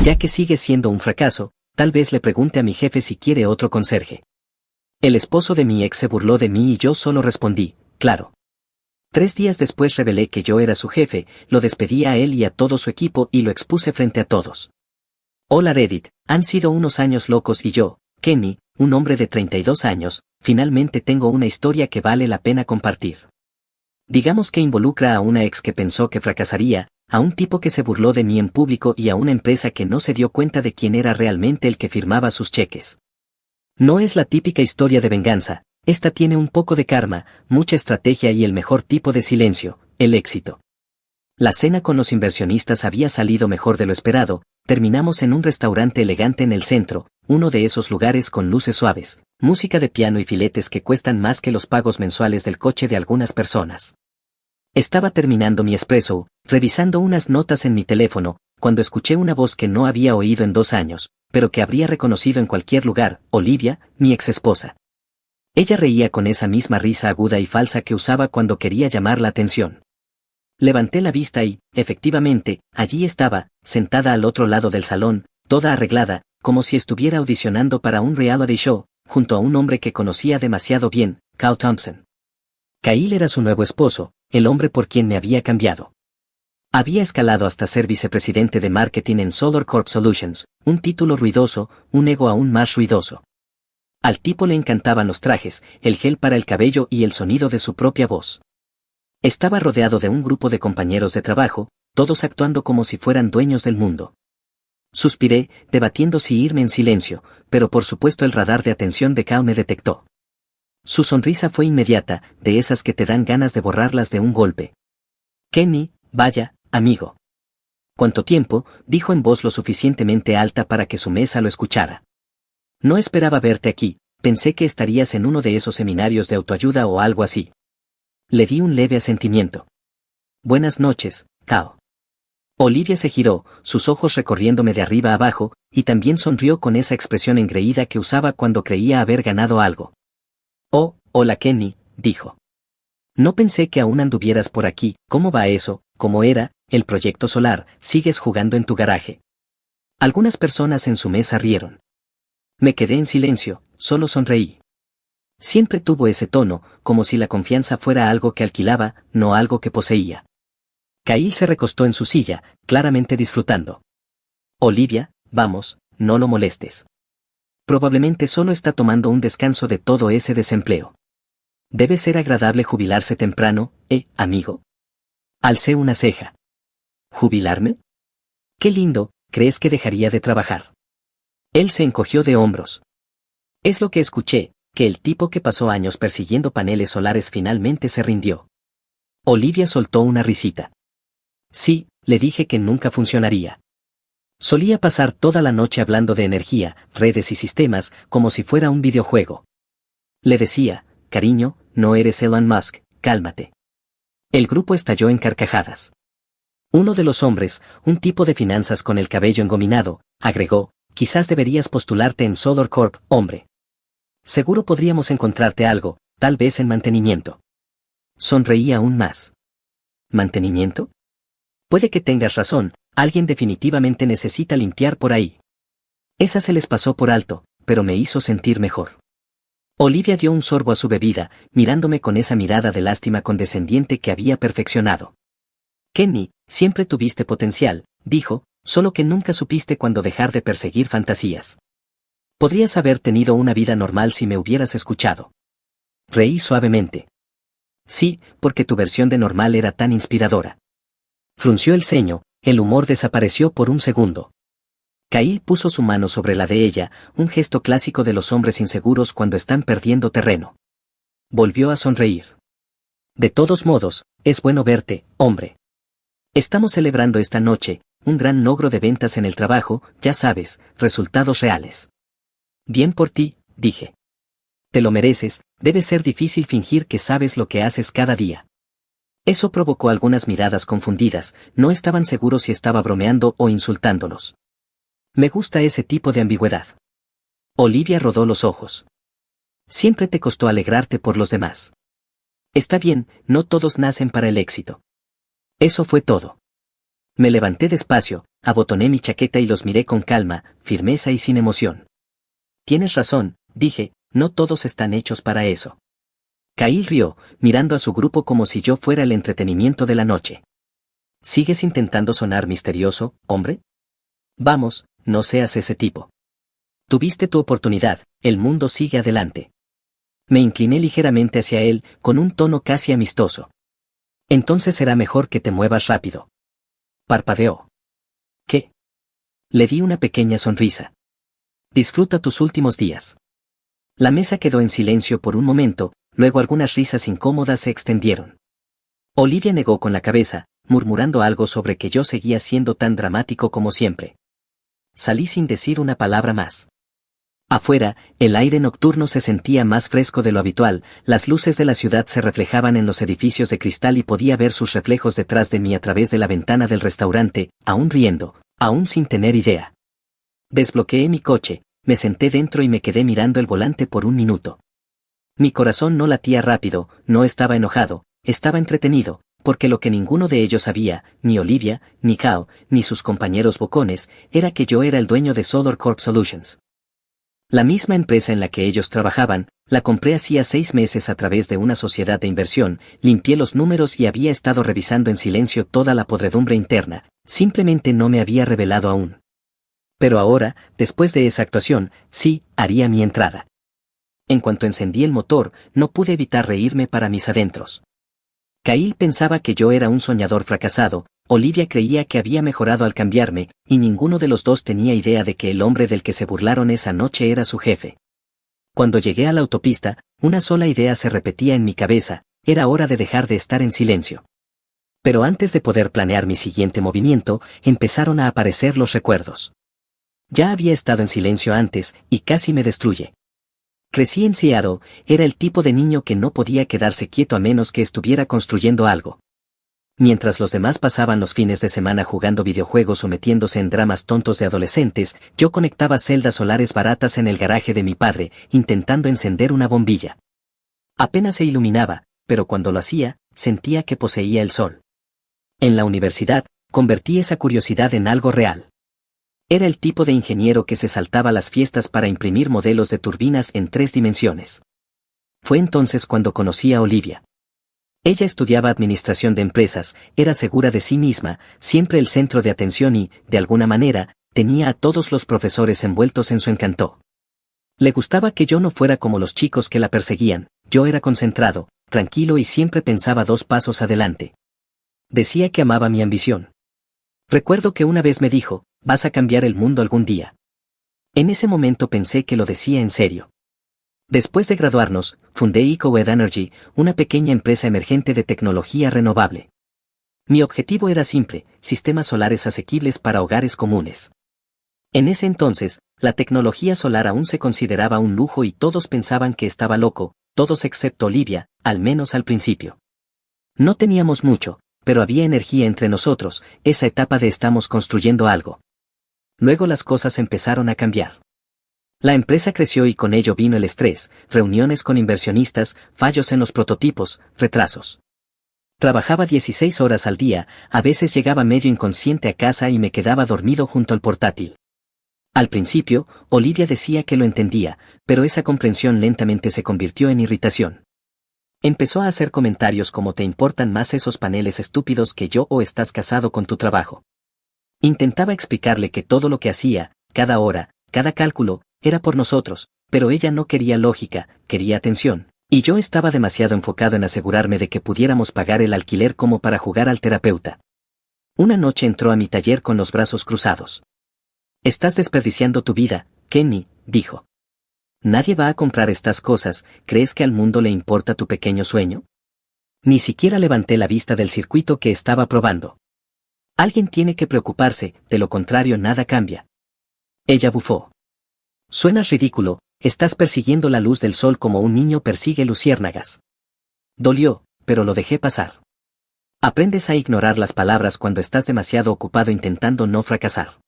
Ya que sigue siendo un fracaso, tal vez le pregunte a mi jefe si quiere otro conserje. El esposo de mi ex se burló de mí y yo solo respondí, claro. 3 días después revelé que yo era su jefe, lo despedí a él y a todo su equipo y lo expuse frente a todos. Hola Reddit, han sido unos años locos y yo, Kenny, un hombre de 32 años, finalmente tengo una historia que vale la pena compartir. Digamos que involucra a una ex que pensó que fracasaría, a un tipo que se burló de mí en público y a una empresa que no se dio cuenta de quién era realmente el que firmaba sus cheques. No es la típica historia de venganza, esta tiene un poco de karma, mucha estrategia y el mejor tipo de silencio, el éxito. La cena con los inversionistas había salido mejor de lo esperado, terminamos en un restaurante elegante en el centro, uno de esos lugares con luces suaves, música de piano y filetes que cuestan más que los pagos mensuales del coche de algunas personas. Estaba terminando mi espresso, revisando unas notas en mi teléfono, cuando escuché una voz que no había oído en 2 años, pero que habría reconocido en cualquier lugar, Olivia, mi exesposa. Ella reía con esa misma risa aguda y falsa que usaba cuando quería llamar la atención. Levanté la vista y, efectivamente, allí estaba, sentada al otro lado del salón, toda arreglada, como si estuviera audicionando para un reality show, junto a un hombre que conocía demasiado bien, Kyle Thompson. Kyle era su nuevo esposo, el hombre por quien me había cambiado. Había escalado hasta ser vicepresidente de marketing en Solar Corp Solutions, un título ruidoso, un ego aún más ruidoso. Al tipo le encantaban los trajes, el gel para el cabello y el sonido de su propia voz. Estaba rodeado de un grupo de compañeros de trabajo, todos actuando como si fueran dueños del mundo. Suspiré, debatiendo si irme en silencio, pero por supuesto el radar de atención de Kao me detectó. Su sonrisa fue inmediata, de esas que te dan ganas de borrarlas de un golpe. Kenny, vaya, amigo. ¿Cuánto tiempo?, dijo en voz lo suficientemente alta para que su mesa lo escuchara. No esperaba verte aquí, pensé que estarías en uno de esos seminarios de autoayuda o algo así. Le di un leve asentimiento. Buenas noches, Kao. Olivia se giró, sus ojos recorriéndome de arriba a abajo, y también sonrió con esa expresión engreída que usaba cuando creía haber ganado algo. Oh, hola Kenny, dijo. No pensé que aún anduvieras por aquí, ¿cómo va eso? ¿Cómo era, el proyecto solar? ¿Sigues jugando en tu garaje? Algunas personas en su mesa rieron. Me quedé en silencio, solo sonreí. Siempre tuvo ese tono, como si la confianza fuera algo que alquilaba, no algo que poseía. Kyle se recostó en su silla, claramente disfrutando. Olivia, vamos, no lo molestes. Probablemente solo está tomando un descanso de todo ese desempleo. Debe ser agradable jubilarse temprano, amigo. Alcé una ceja. ¿Jubilarme? Qué lindo, ¿crees que dejaría de trabajar? Él se encogió de hombros. Es lo que escuché, que el tipo que pasó años persiguiendo paneles solares finalmente se rindió. Olivia soltó una risita. Sí, le dije que nunca funcionaría. Solía pasar toda la noche hablando de energía, redes y sistemas, como si fuera un videojuego. Le decía, cariño, no eres Elon Musk, cálmate. El grupo estalló en carcajadas. Uno de los hombres, un tipo de finanzas con el cabello engominado, agregó, quizás deberías postularte en Solar Corp, hombre. Seguro podríamos encontrarte algo, tal vez en mantenimiento. Sonreí aún más. ¿Mantenimiento? Puede que tengas razón, alguien definitivamente necesita limpiar por ahí. Esa se les pasó por alto, pero me hizo sentir mejor. Olivia dio un sorbo a su bebida, mirándome con esa mirada de lástima condescendiente que había perfeccionado. Kenny, siempre tuviste potencial, dijo, solo que nunca supiste cuándo dejar de perseguir fantasías. Podrías haber tenido una vida normal si me hubieras escuchado. Reí suavemente. Sí, porque tu versión de normal era tan inspiradora. Frunció el ceño, el humor desapareció por un segundo. Kyle puso su mano sobre la de ella, un gesto clásico de los hombres inseguros cuando están perdiendo terreno. Volvió a sonreír. De todos modos, es bueno verte, hombre. Estamos celebrando esta noche, un gran logro de ventas en el trabajo, ya sabes, resultados reales. Bien por ti, dije. Te lo mereces, debe ser difícil fingir que sabes lo que haces cada día. Eso provocó algunas miradas confundidas, no estaban seguros si estaba bromeando o insultándolos. Me gusta ese tipo de ambigüedad. Olivia rodó los ojos. Siempre te costó alegrarte por los demás. Está bien, no todos nacen para el éxito. Eso fue todo. Me levanté despacio, abotoné mi chaqueta y los miré con calma, firmeza y sin emoción. Tienes razón, dije, no todos están hechos para eso. Kyle rió, mirando a su grupo como si yo fuera el entretenimiento de la noche. ¿Sigues intentando sonar misterioso, hombre? Vamos, no seas ese tipo. Tuviste tu oportunidad, el mundo sigue adelante. Me incliné ligeramente hacia él, con un tono casi amistoso. Entonces será mejor que te muevas rápido. Parpadeó. ¿Qué? Le di una pequeña sonrisa. Disfruta tus últimos días. La mesa quedó en silencio por un momento, luego algunas risas incómodas se extendieron. Olivia negó con la cabeza, murmurando algo sobre que yo seguía siendo tan dramático como siempre. Salí sin decir una palabra más. Afuera, el aire nocturno se sentía más fresco de lo habitual, las luces de la ciudad se reflejaban en los edificios de cristal y podía ver sus reflejos detrás de mí a través de la ventana del restaurante, aún riendo, aún sin tener idea. Desbloqueé mi coche, me senté dentro y me quedé mirando el volante por un minuto. Mi corazón no latía rápido, no estaba enojado, estaba entretenido, porque lo que ninguno de ellos sabía, ni Olivia, ni Kao, ni sus compañeros bocones, era que yo era el dueño de Solar Corp Solutions. La misma empresa en la que ellos trabajaban, la compré hacía 6 meses a través de una sociedad de inversión, limpié los números y había estado revisando en silencio toda la podredumbre interna, simplemente no me había revelado aún. Pero ahora, después de esa actuación, sí, haría mi entrada. En cuanto encendí el motor, no pude evitar reírme para mis adentros. Kyle pensaba que yo era un soñador fracasado, Olivia creía que había mejorado al cambiarme, y ninguno de los dos tenía idea de que el hombre del que se burlaron esa noche era su jefe. Cuando llegué a la autopista, una sola idea se repetía en mi cabeza, era hora de dejar de estar en silencio. Pero antes de poder planear mi siguiente movimiento, empezaron a aparecer los recuerdos. Ya había estado en silencio antes, y casi me destruye. Crecí en Seattle, era el tipo de niño que no podía quedarse quieto a menos que estuviera construyendo algo. Mientras los demás pasaban los fines de semana jugando videojuegos o metiéndose en dramas tontos de adolescentes, yo conectaba celdas solares baratas en el garaje de mi padre, intentando encender una bombilla. Apenas se iluminaba, pero cuando lo hacía, sentía que poseía el sol. En la universidad, convertí esa curiosidad en algo real. Era el tipo de ingeniero que se saltaba las fiestas para imprimir modelos de turbinas en 3 dimensiones. Fue entonces cuando conocí a Olivia. Ella estudiaba administración de empresas, era segura de sí misma, siempre el centro de atención y, de alguna manera, tenía a todos los profesores envueltos en su encanto. Le gustaba que yo no fuera como los chicos que la perseguían, yo era concentrado, tranquilo y siempre pensaba 2 pasos adelante. Decía que amaba mi ambición. Recuerdo que una vez me dijo, vas a cambiar el mundo algún día. En ese momento pensé que lo decía en serio. Después de graduarnos, fundé EcoWed Energy, una pequeña empresa emergente de tecnología renovable. Mi objetivo era simple, sistemas solares asequibles para hogares comunes. En ese entonces, la tecnología solar aún se consideraba un lujo y todos pensaban que estaba loco, todos excepto Olivia, al menos al principio. No teníamos mucho, pero había energía entre nosotros, esa etapa de estamos construyendo algo. Luego las cosas empezaron a cambiar. La empresa creció y con ello vino el estrés, reuniones con inversionistas, fallos en los prototipos, retrasos. Trabajaba 16 horas al día, a veces llegaba medio inconsciente a casa y me quedaba dormido junto al portátil. Al principio, Olivia decía que lo entendía, pero esa comprensión lentamente se convirtió en irritación. Empezó a hacer comentarios como ¿te importan más esos paneles estúpidos que yo o estás casado con tu trabajo? Intentaba explicarle que todo lo que hacía, cada hora, cada cálculo, era por nosotros, pero ella no quería lógica, quería atención, y yo estaba demasiado enfocado en asegurarme de que pudiéramos pagar el alquiler como para jugar al terapeuta. Una noche entró a mi taller con los brazos cruzados. Estás desperdiciando tu vida, Kenny, dijo. Nadie va a comprar estas cosas, ¿crees que al mundo le importa tu pequeño sueño? Ni siquiera levanté la vista del circuito que estaba probando. Alguien tiene que preocuparse, de lo contrario nada cambia. Ella bufó. Suenas ridículo, estás persiguiendo la luz del sol como un niño persigue luciérnagas. Dolió, pero lo dejé pasar. Aprendes a ignorar las palabras cuando estás demasiado ocupado intentando no fracasar.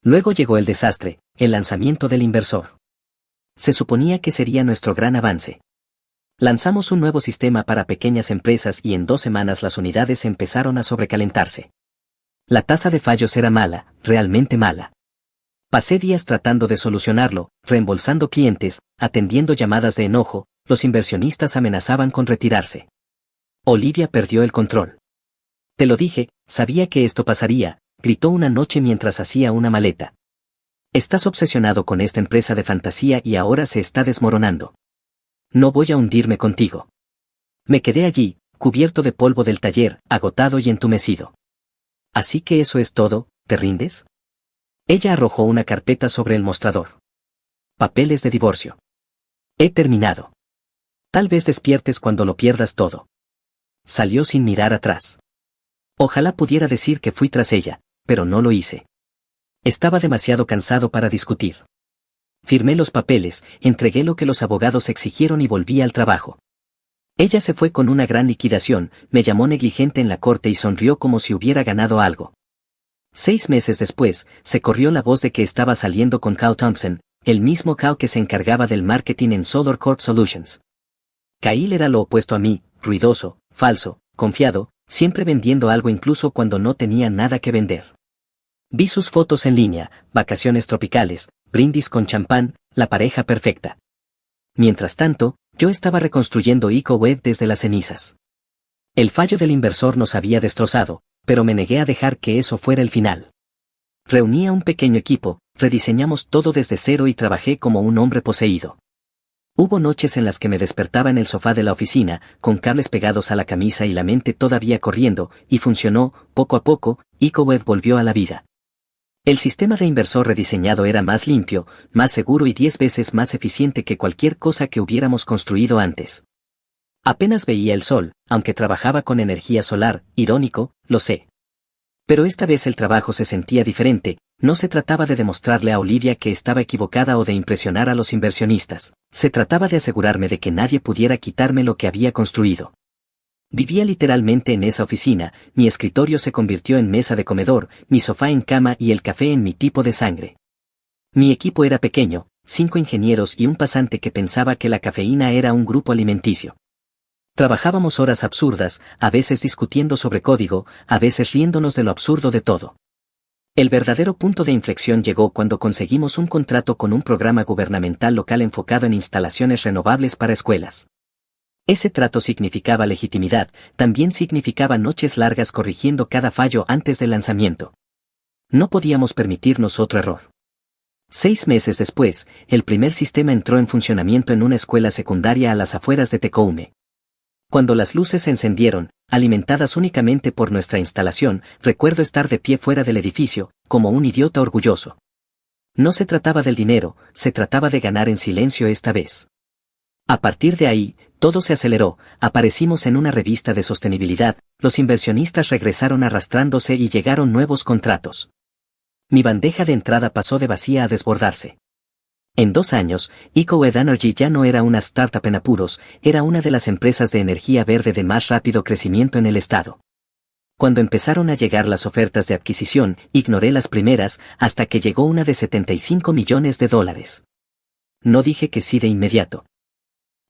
Luego llegó el desastre, el lanzamiento del inversor. Se suponía que sería nuestro gran avance. Lanzamos un nuevo sistema para pequeñas empresas y en 2 semanas las unidades empezaron a sobrecalentarse. La tasa de fallos era mala, realmente mala. Pasé días tratando de solucionarlo, reembolsando clientes, atendiendo llamadas de enojo, los inversionistas amenazaban con retirarse. Olivia perdió el control. Te lo dije, sabía que esto pasaría, gritó una noche mientras hacía una maleta. Estás obsesionado con esta empresa de fantasía y ahora se está desmoronando. No voy a hundirme contigo. Me quedé allí, cubierto de polvo del taller, agotado y entumecido. Así que eso es todo, ¿te rindes? Ella arrojó una carpeta sobre el mostrador. Papeles de divorcio. He terminado. Tal vez despiertes cuando lo pierdas todo. Salió sin mirar atrás. Ojalá pudiera decir que fui tras ella, pero no lo hice. Estaba demasiado cansado para discutir. Firmé los papeles, entregué lo que los abogados exigieron y volví al trabajo. Ella se fue con una gran liquidación, me llamó negligente en la corte y sonrió como si hubiera ganado algo. 6 meses después, se corrió la voz de que estaba saliendo con Kyle Thompson, el mismo Kyle que se encargaba del marketing en Solar Corp Solutions. Kyle era lo opuesto a mí, ruidoso, falso, confiado, siempre vendiendo algo incluso cuando no tenía nada que vender. Vi sus fotos en línea, vacaciones tropicales, brindis con champán, la pareja perfecta. Mientras tanto, yo estaba reconstruyendo EcoWeb desde las cenizas. El fallo del inversor nos había destrozado, pero me negué a dejar que eso fuera el final. Reuní a un pequeño equipo, rediseñamos todo desde cero y trabajé como un hombre poseído. Hubo noches en las que me despertaba en el sofá de la oficina, con cables pegados a la camisa y la mente todavía corriendo, y funcionó, poco a poco, EcoWeb volvió a la vida. El sistema de inversor rediseñado era más limpio, más seguro y 10 veces más eficiente que cualquier cosa que hubiéramos construido antes. Apenas veía el sol, aunque trabajaba con energía solar, irónico, lo sé. Pero esta vez el trabajo se sentía diferente, no se trataba de demostrarle a Olivia que estaba equivocada o de impresionar a los inversionistas, se trataba de asegurarme de que nadie pudiera quitarme lo que había construido. Vivía literalmente en esa oficina, mi escritorio se convirtió en mesa de comedor, mi sofá en cama y el café en mi tipo de sangre. Mi equipo era pequeño, 5 ingenieros y un pasante que pensaba que la cafeína era un grupo alimenticio. Trabajábamos horas absurdas, a veces discutiendo sobre código, a veces riéndonos de lo absurdo de todo. El verdadero punto de inflexión llegó cuando conseguimos un contrato con un programa gubernamental local enfocado en instalaciones renovables para escuelas. Ese trato significaba legitimidad, también significaba noches largas corrigiendo cada fallo antes del lanzamiento. No podíamos permitirnos otro error. 6 meses después, el primer sistema entró en funcionamiento en una escuela secundaria a las afueras de Tecoume. Cuando las luces se encendieron, alimentadas únicamente por nuestra instalación, recuerdo estar de pie fuera del edificio, como un idiota orgulloso. No se trataba del dinero, se trataba de ganar en silencio esta vez. A partir de ahí, todo se aceleró, aparecimos en una revista de sostenibilidad, los inversionistas regresaron arrastrándose y llegaron nuevos contratos. Mi bandeja de entrada pasó de vacía a desbordarse. En 2 años, EcoWeb Energy ya no era una startup en apuros, era una de las empresas de energía verde de más rápido crecimiento en el estado. Cuando empezaron a llegar las ofertas de adquisición, ignoré las primeras, hasta que llegó una de $75 millones. No dije que sí de inmediato.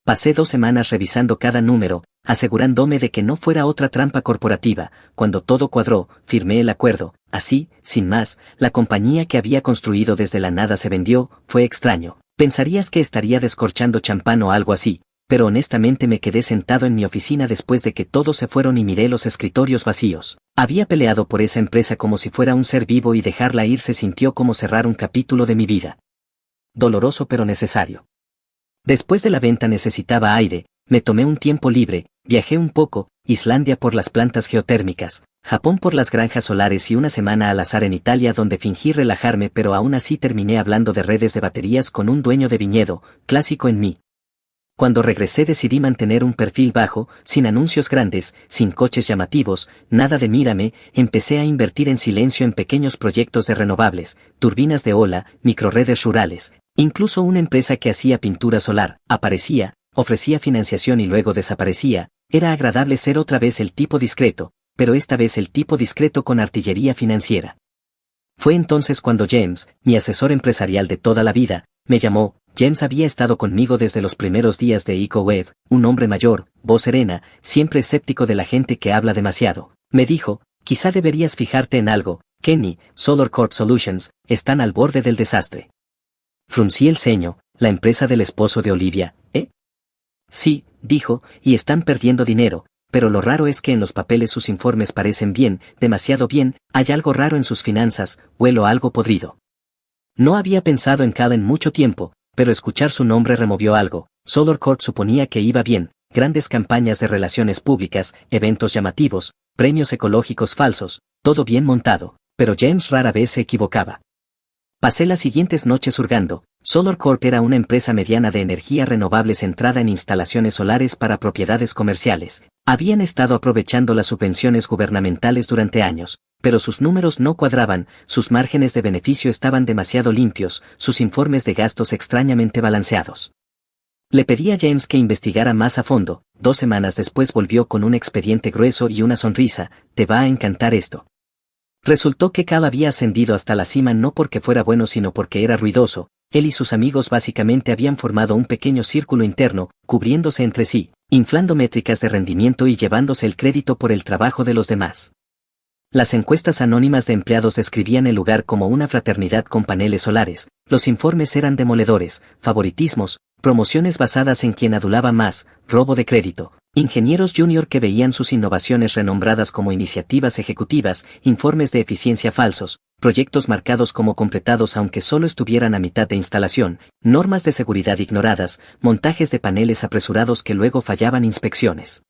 Pasé 2 semanas revisando cada número, asegurándome de que no fuera otra trampa corporativa. Cuando todo cuadró, firmé el acuerdo. Así, sin más, la compañía que había construido desde la nada se vendió. Fue extraño. Pensarías que estaría descorchando champán o algo así, pero honestamente me quedé sentado en mi oficina después de que todos se fueron y miré los escritorios vacíos. Había peleado por esa empresa como si fuera un ser vivo y dejarla ir se sintió como cerrar un capítulo de mi vida. Doloroso pero necesario. Después de la venta necesitaba aire, me tomé un tiempo libre, viajé un poco, Islandia por las plantas geotérmicas, Japón por las granjas solares y una semana al azar en Italia donde fingí relajarme pero aún así terminé hablando de redes de baterías con un dueño de viñedo, clásico en mí. Cuando regresé decidí mantener un perfil bajo, sin anuncios grandes, sin coches llamativos, nada de mírame, empecé a invertir en silencio en pequeños proyectos de renovables, turbinas de ola, microredes rurales, incluso una empresa que hacía pintura solar, aparecía, ofrecía financiación y luego desaparecía. Era agradable ser otra vez el tipo discreto, pero esta vez el tipo discreto con artillería financiera. Fue entonces cuando James, mi asesor empresarial de toda la vida, me llamó. James había estado conmigo desde los primeros días de EcoWeb, un hombre mayor, voz serena, siempre escéptico de la gente que habla demasiado. Me dijo, Quizá deberías fijarte en algo, Kenny, Solar Corp Solutions, están al borde del desastre. Fruncí el ceño, la empresa del esposo de Olivia, ¿eh? Sí, dijo, y están perdiendo dinero, pero lo raro es que en los papeles sus informes parecen bien, demasiado bien, hay algo raro en sus finanzas, huelo a algo podrido. No había pensado en Cal en mucho tiempo, pero escuchar su nombre removió algo. Solar Corp suponía que iba bien, grandes campañas de relaciones públicas, eventos llamativos, premios ecológicos falsos, todo bien montado, pero James rara vez se equivocaba. Pasé las siguientes noches hurgando. Solar Corp era una empresa mediana de energía renovable centrada en instalaciones solares para propiedades comerciales. Habían estado aprovechando las subvenciones gubernamentales durante años, pero sus números no cuadraban, sus márgenes de beneficio estaban demasiado limpios, sus informes de gastos extrañamente balanceados. Le pedí a James que investigara más a fondo. 2 semanas después volvió con un expediente grueso y una sonrisa. Te va a encantar esto. Resultó que Cal había ascendido hasta la cima no porque fuera bueno sino porque era ruidoso. Él y sus amigos básicamente habían formado un pequeño círculo interno, cubriéndose entre sí, inflando métricas de rendimiento y llevándose el crédito por el trabajo de los demás. Las encuestas anónimas de empleados describían el lugar como una fraternidad con paneles solares, los informes eran demoledores, favoritismos, promociones basadas en quien adulaba más, robo de crédito, ingenieros junior que veían sus innovaciones renombradas como iniciativas ejecutivas, informes de eficiencia falsos, proyectos marcados como completados aunque solo estuvieran a mitad de instalación, normas de seguridad ignoradas, montajes de paneles apresurados que luego fallaban inspecciones.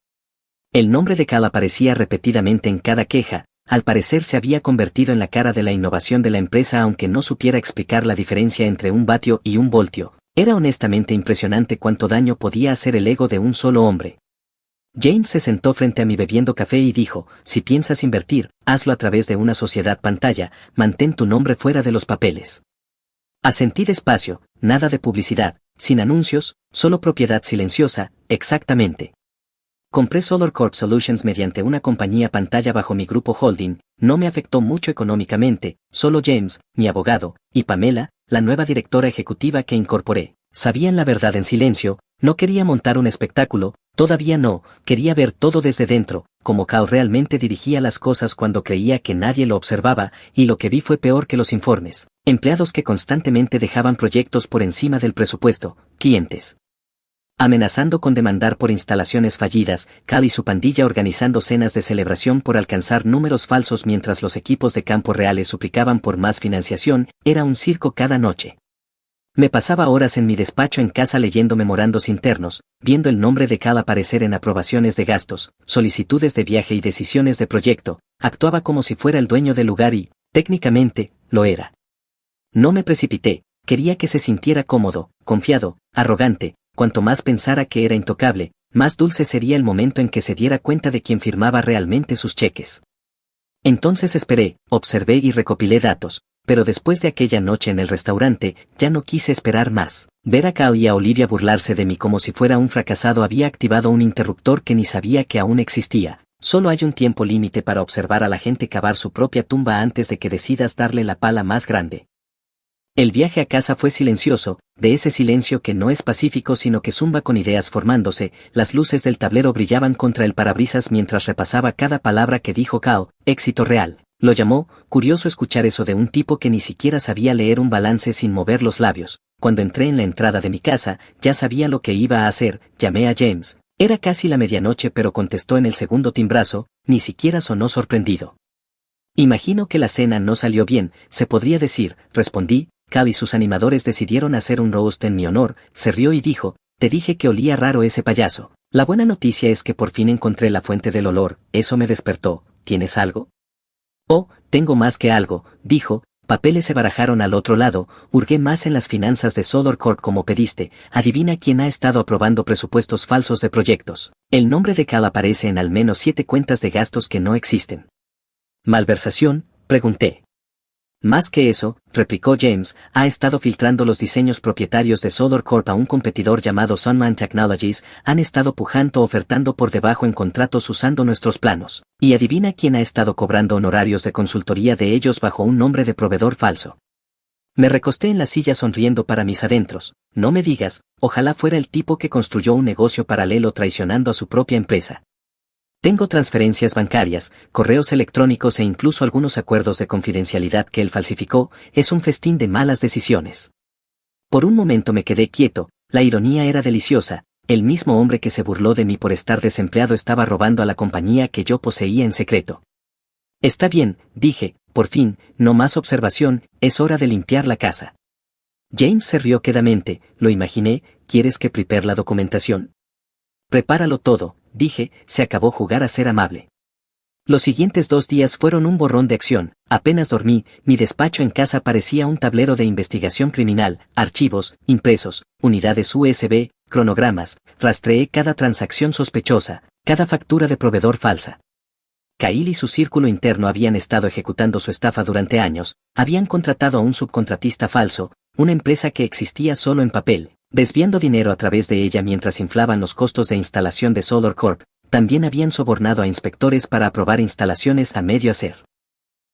El nombre de Cal aparecía repetidamente en cada queja. Al parecer se había convertido en la cara de la innovación de la empresa aunque no supiera explicar la diferencia entre un vatio y un voltio. Era honestamente impresionante cuánto daño podía hacer el ego de un solo hombre. James se sentó frente a mí bebiendo café y dijo, si piensas invertir, hazlo a través de una sociedad pantalla, mantén tu nombre fuera de los papeles. Asentí despacio, nada de publicidad, sin anuncios, solo propiedad silenciosa, exactamente. Compré Solar Corp Solutions mediante una compañía pantalla bajo mi grupo holding, no me afectó mucho económicamente, solo James, mi abogado, y Pamela, la nueva directora ejecutiva que incorporé, sabían la verdad en silencio, no quería montar un espectáculo, todavía no, quería ver todo desde dentro, como Cal realmente dirigía las cosas cuando creía que nadie lo observaba, y lo que vi fue peor que los informes, empleados que constantemente dejaban proyectos por encima del presupuesto, clientes amenazando con demandar por instalaciones fallidas, Cal y su pandilla organizando cenas de celebración por alcanzar números falsos mientras los equipos de campo reales suplicaban por más financiación, era un circo cada noche. Me pasaba horas en mi despacho en casa leyendo memorandos internos, viendo el nombre de Cal aparecer en aprobaciones de gastos, solicitudes de viaje y decisiones de proyecto, actuaba como si fuera el dueño del lugar y, técnicamente, lo era. No me precipité, quería que se sintiera cómodo, confiado, arrogante. Cuanto más pensara que era intocable, más dulce sería el momento en que se diera cuenta de quién firmaba realmente sus cheques. Entonces esperé, observé y recopilé datos, pero después de aquella noche en el restaurante, ya no quise esperar más. Ver a Cal y a Olivia burlarse de mí como si fuera un fracasado había activado un interruptor que ni sabía que aún existía. Solo hay un tiempo límite para observar a la gente cavar su propia tumba antes de que decidas darle la pala más grande. El viaje a casa fue silencioso, de ese silencio que no es pacífico sino que zumba con ideas formándose, las luces del tablero brillaban contra el parabrisas mientras repasaba cada palabra que dijo Cal, éxito real. Lo llamó, curioso escuchar eso de un tipo que ni siquiera sabía leer un balance sin mover los labios. Cuando entré en la entrada de mi casa, ya sabía lo que iba a hacer, llamé a James. Era casi la medianoche pero contestó en el segundo timbrazo, ni siquiera sonó sorprendido. Imagino que la cena no salió bien, se podría decir, respondí. Cal y sus animadores decidieron hacer un roast en mi honor, se rió y dijo, te dije que olía raro ese payaso. La buena noticia es que por fin encontré la fuente del olor, eso me despertó, ¿tienes algo? Oh, tengo más que algo, dijo, papeles se barajaron al otro lado, hurgué más en las finanzas de Solar Corp como pediste, adivina quién ha estado aprobando presupuestos falsos de proyectos. El nombre de Cal aparece en al menos 7 cuentas de gastos que no existen. ¿Malversación? Pregunté. Más que eso, replicó James, ha estado filtrando los diseños propietarios de Solar Corp a un competidor llamado Sunman Technologies, han estado pujando ofertando por debajo en contratos usando nuestros planos. Y adivina quién ha estado cobrando honorarios de consultoría de ellos bajo un nombre de proveedor falso. Me recosté en la silla sonriendo para mis adentros. No me digas, ojalá fuera el tipo que construyó un negocio paralelo traicionando a su propia empresa. Tengo transferencias bancarias, correos electrónicos e incluso algunos acuerdos de confidencialidad que él falsificó. Es un festín de malas decisiones. Por un momento me quedé quieto, la ironía era deliciosa. El mismo hombre que se burló de mí por estar desempleado estaba robando a la compañía que yo poseía en secreto. Está bien, dije, por fin, no más observación, es hora de limpiar la casa. James se rió quedamente, lo imaginé. ¿Quieres que prepare la documentación? Prepáralo todo, dije, se acabó jugar a ser amable. Los siguientes 2 días fueron un borrón de acción. Apenas dormí, mi despacho en casa parecía un tablero de investigación criminal, archivos, impresos, unidades USB, cronogramas. Rastreé cada transacción sospechosa, cada factura de proveedor falsa. Kyle y su círculo interno habían estado ejecutando su estafa durante años, habían contratado a un subcontratista falso, una empresa que existía solo en papel, desviando dinero a través de ella mientras inflaban los costos de instalación de Solar Corp. También habían sobornado a inspectores para aprobar instalaciones a medio hacer.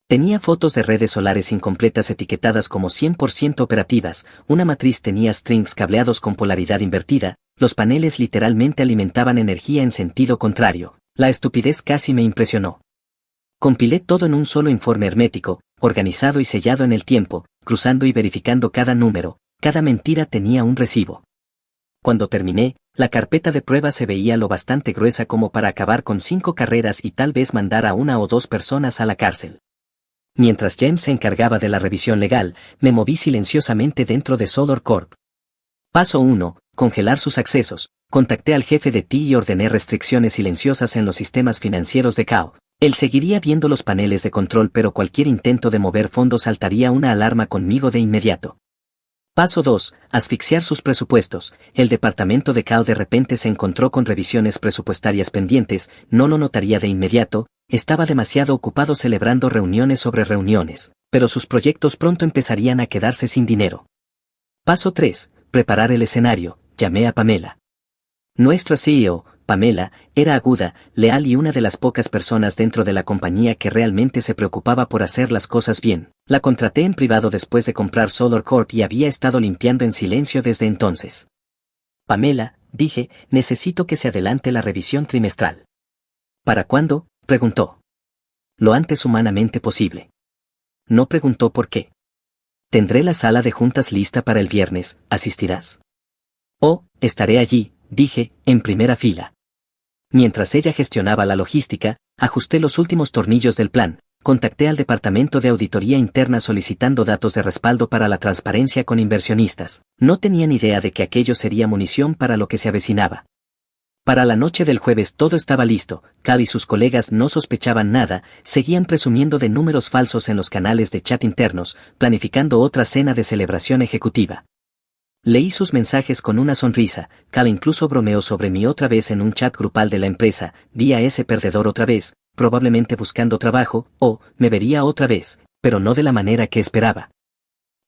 Tenía fotos de redes solares incompletas etiquetadas como 100% operativas, una matriz tenía strings cableados con polaridad invertida, los paneles literalmente alimentaban energía en sentido contrario. La estupidez casi me impresionó. Compilé todo en un solo informe hermético, organizado y sellado en el tiempo, cruzando y verificando cada número, cada mentira tenía un recibo. Cuando terminé, la carpeta de pruebas se veía lo bastante gruesa como para acabar con 5 carreras y tal vez mandar a 1 o 2 personas a la cárcel. Mientras James se encargaba de la revisión legal, me moví silenciosamente dentro de Solar Corp. Paso 1. Congelar sus accesos. Contacté al jefe de TI y ordené restricciones silenciosas en los sistemas financieros de Kao. Él seguiría viendo los paneles de control, pero cualquier intento de mover fondos saltaría una alarma conmigo de inmediato. Paso 2. Asfixiar sus presupuestos. El departamento de Kao de repente se encontró con revisiones presupuestarias pendientes, no lo notaría de inmediato, estaba demasiado ocupado celebrando reuniones sobre reuniones, pero sus proyectos pronto empezarían a quedarse sin dinero. Paso 3. Preparar el escenario. Llamé a Pamela. Nuestra CEO, Pamela, era aguda, leal y una de las pocas personas dentro de la compañía que realmente se preocupaba por hacer las cosas bien. La contraté en privado después de comprar Solar Corp y había estado limpiando en silencio desde entonces. Pamela, dije, necesito que se adelante la revisión trimestral. ¿Para cuándo?, preguntó. Lo antes humanamente posible. No preguntó por qué. Tendré la sala de juntas lista para el viernes, ¿asistirás? Oh, estaré allí, dije, en primera fila. Mientras ella gestionaba la logística, ajusté los últimos tornillos del plan, contacté al departamento de auditoría interna solicitando datos de respaldo para la transparencia con inversionistas. No tenían idea de que aquello sería munición para lo que se avecinaba. Para la noche del jueves todo estaba listo, Cal y sus colegas no sospechaban nada, seguían presumiendo de números falsos en los canales de chat internos, planificando otra cena de celebración ejecutiva. Leí sus mensajes con una sonrisa. Cal incluso bromeó sobre mí otra vez en un chat grupal de la empresa. Vi a ese perdedor otra vez, probablemente buscando trabajo, o me vería otra vez, pero no de la manera que esperaba.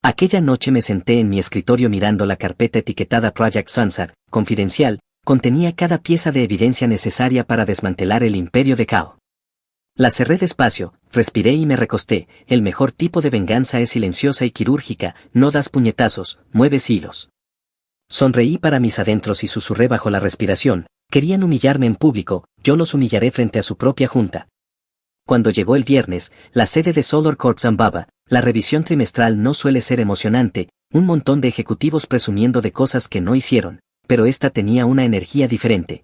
Aquella noche me senté en mi escritorio mirando la carpeta etiquetada Project Sunset, confidencial, contenía cada pieza de evidencia necesaria para desmantelar el imperio de Kao. La cerré despacio, respiré y me recosté. El mejor tipo de venganza es silenciosa y quirúrgica, no das puñetazos, mueves hilos. Sonreí para mis adentros y susurré bajo la respiración, querían humillarme en público, yo los humillaré frente a su propia junta. Cuando llegó el viernes, la sede de Solar Corp zambaba, la revisión trimestral no suele ser emocionante, un montón de ejecutivos presumiendo de cosas que no hicieron, pero esta tenía una energía diferente.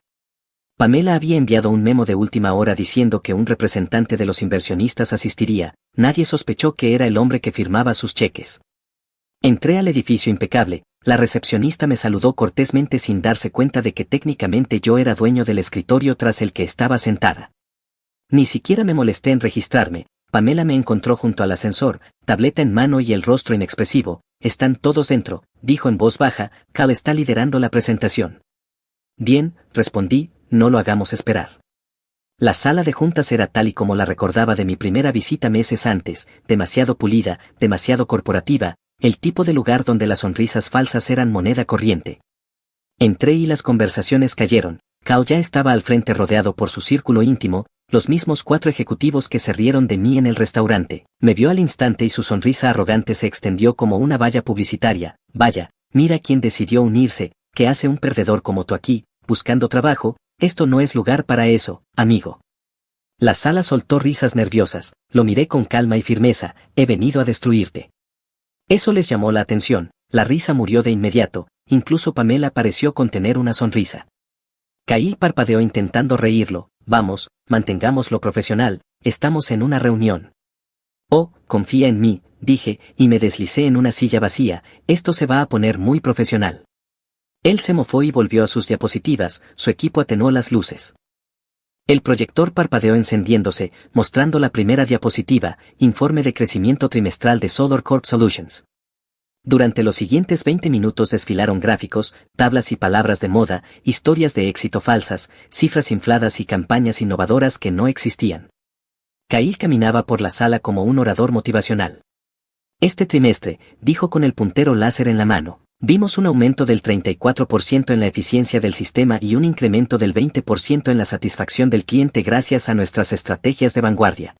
Pamela había enviado un memo de última hora diciendo que un representante de los inversionistas asistiría, nadie sospechó que era el hombre que firmaba sus cheques. Entré al edificio impecable, la recepcionista me saludó cortésmente sin darse cuenta de que técnicamente yo era dueño del escritorio tras el que estaba sentada. Ni siquiera me molesté en registrarme, Pamela me encontró junto al ascensor, tableta en mano y el rostro inexpresivo. Están todos dentro, dijo en voz baja, Cal está liderando la presentación. Bien, respondí, no lo hagamos esperar. La sala de juntas era tal y como la recordaba de mi primera visita meses antes, demasiado pulida, demasiado corporativa, el tipo de lugar donde las sonrisas falsas eran moneda corriente. Entré y las conversaciones cayeron. Cal ya estaba al frente rodeado por su círculo íntimo, los mismos 4 ejecutivos que se rieron de mí en el restaurante. Me vio al instante y su sonrisa arrogante se extendió como una valla publicitaria. Vaya, mira quién decidió unirse, ¿qué hace un perdedor como tú aquí, buscando trabajo? esto no es lugar para eso, amigo. La sala soltó risas nerviosas, lo miré con calma y firmeza, he venido a destruirte. Eso les llamó la atención, la risa murió de inmediato, incluso Pamela pareció contener una sonrisa. Kyle parpadeó intentando reírlo, vamos, mantengámoslo profesional, estamos en una reunión. Oh, confía en mí, dije, y me deslicé en una silla vacía, esto se va a poner muy profesional. Él se mofó y volvió a sus diapositivas, su equipo atenuó las luces. El proyector parpadeó encendiéndose, mostrando la primera diapositiva, informe de crecimiento trimestral de Solar Corp Solutions. Durante los siguientes 20 minutos desfilaron gráficos, tablas y palabras de moda, historias de éxito falsas, cifras infladas y campañas innovadoras que no existían. Kyle caminaba por la sala como un orador motivacional. Este trimestre, dijo con el puntero láser en la mano, vimos un aumento del 34% en la eficiencia del sistema y un incremento del 20% en la satisfacción del cliente gracias a nuestras estrategias de vanguardia.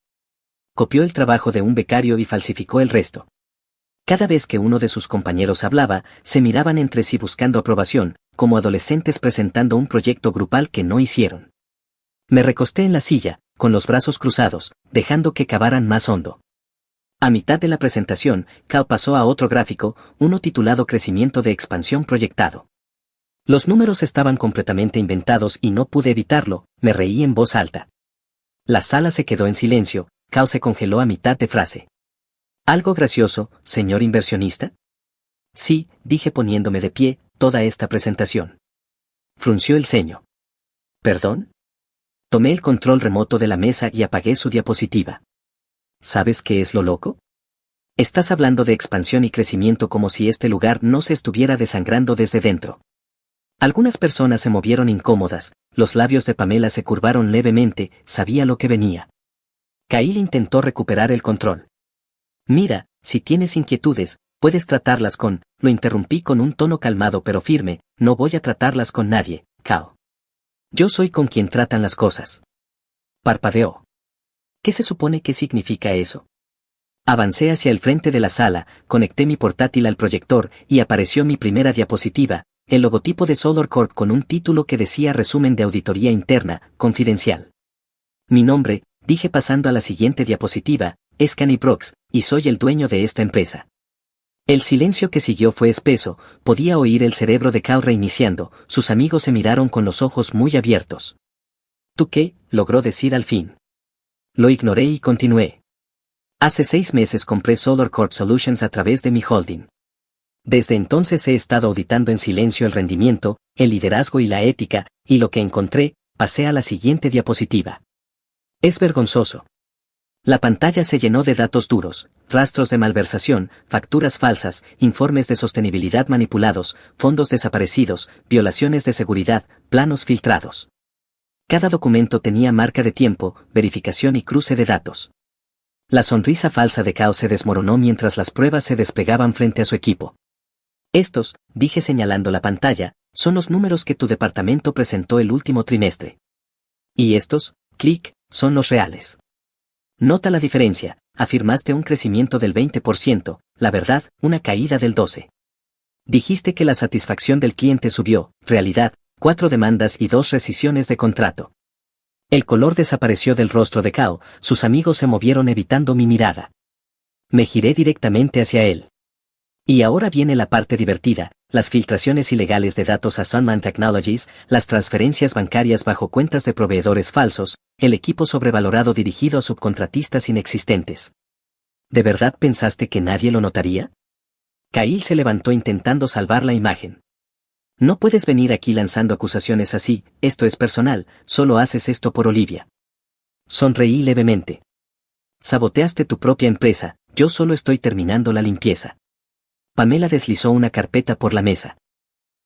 Copió el trabajo de un becario y falsificó el resto. Cada vez que uno de sus compañeros hablaba, se miraban entre sí buscando aprobación, como adolescentes presentando un proyecto grupal que no hicieron. Me recosté en la silla, con los brazos cruzados, dejando que cavaran más hondo. A mitad de la presentación, Cal pasó a otro gráfico, uno titulado Crecimiento de expansión proyectado. Los números estaban completamente inventados y no pude evitarlo, me reí en voz alta. La sala se quedó en silencio, Cal se congeló a mitad de frase. ¿Algo gracioso, señor inversionista? Sí, dije poniéndome de pie, toda esta presentación. Frunció el ceño. ¿Perdón? Tomé el control remoto de la mesa y apagué su diapositiva. ¿Sabes qué es lo loco? Estás hablando de expansión y crecimiento como si este lugar no se estuviera desangrando desde dentro. Algunas personas se movieron incómodas, los labios de Pamela se curvaron levemente, sabía lo que venía. Kyle intentó recuperar el control. Mira, si tienes inquietudes, puedes tratarlas con, lo interrumpí con un tono calmado pero firme, no voy a tratarlas con nadie, Cal. Yo soy con quien tratan las cosas. Parpadeó. ¿Qué se supone que significa eso? Avancé hacia el frente de la sala, conecté mi portátil al proyector y apareció mi primera diapositiva, el logotipo de Solar Corp con un título que decía Resumen de Auditoría Interna, Confidencial. Mi nombre, dije pasando a la siguiente diapositiva, es Kenny Brooks, y soy el dueño de esta empresa. El silencio que siguió fue espeso, podía oír el cerebro de Cal reiniciando, sus amigos se miraron con los ojos muy abiertos. ¿Tú qué? Logró decir al fin. Lo ignoré y continué. Hace 6 meses compré Solar Corp Solutions a través de mi holding. Desde entonces he estado auditando en silencio el rendimiento, el liderazgo y la ética, y lo que encontré, pasé a la siguiente diapositiva. Es vergonzoso. La pantalla se llenó de datos duros, rastros de malversación, facturas falsas, informes de sostenibilidad manipulados, fondos desaparecidos, violaciones de seguridad, planos filtrados. Cada documento tenía marca de tiempo, verificación y cruce de datos. La sonrisa falsa de Cal se desmoronó mientras las pruebas se desplegaban frente a su equipo. Estos, dije señalando la pantalla, son los números que tu departamento presentó el último trimestre. Y estos, clic, son los reales. Nota la diferencia, afirmaste un crecimiento del 20%, la verdad, una caída del 12%. Dijiste que la satisfacción del cliente subió, realidad, 4 demandas y 2 rescisiones de contrato. El color desapareció del rostro de Cal, sus amigos se movieron evitando mi mirada. Me giré directamente hacia él. Y ahora viene la parte divertida, las filtraciones ilegales de datos a Sunman Technologies, las transferencias bancarias bajo cuentas de proveedores falsos, el equipo sobrevalorado dirigido a subcontratistas inexistentes. ¿De verdad pensaste que nadie lo notaría? Kyle se levantó intentando salvar la imagen. No puedes venir aquí lanzando acusaciones así, esto es personal, solo haces esto por Olivia. Sonreí levemente. Saboteaste tu propia empresa, yo solo estoy terminando la limpieza. Pamela deslizó una carpeta por la mesa.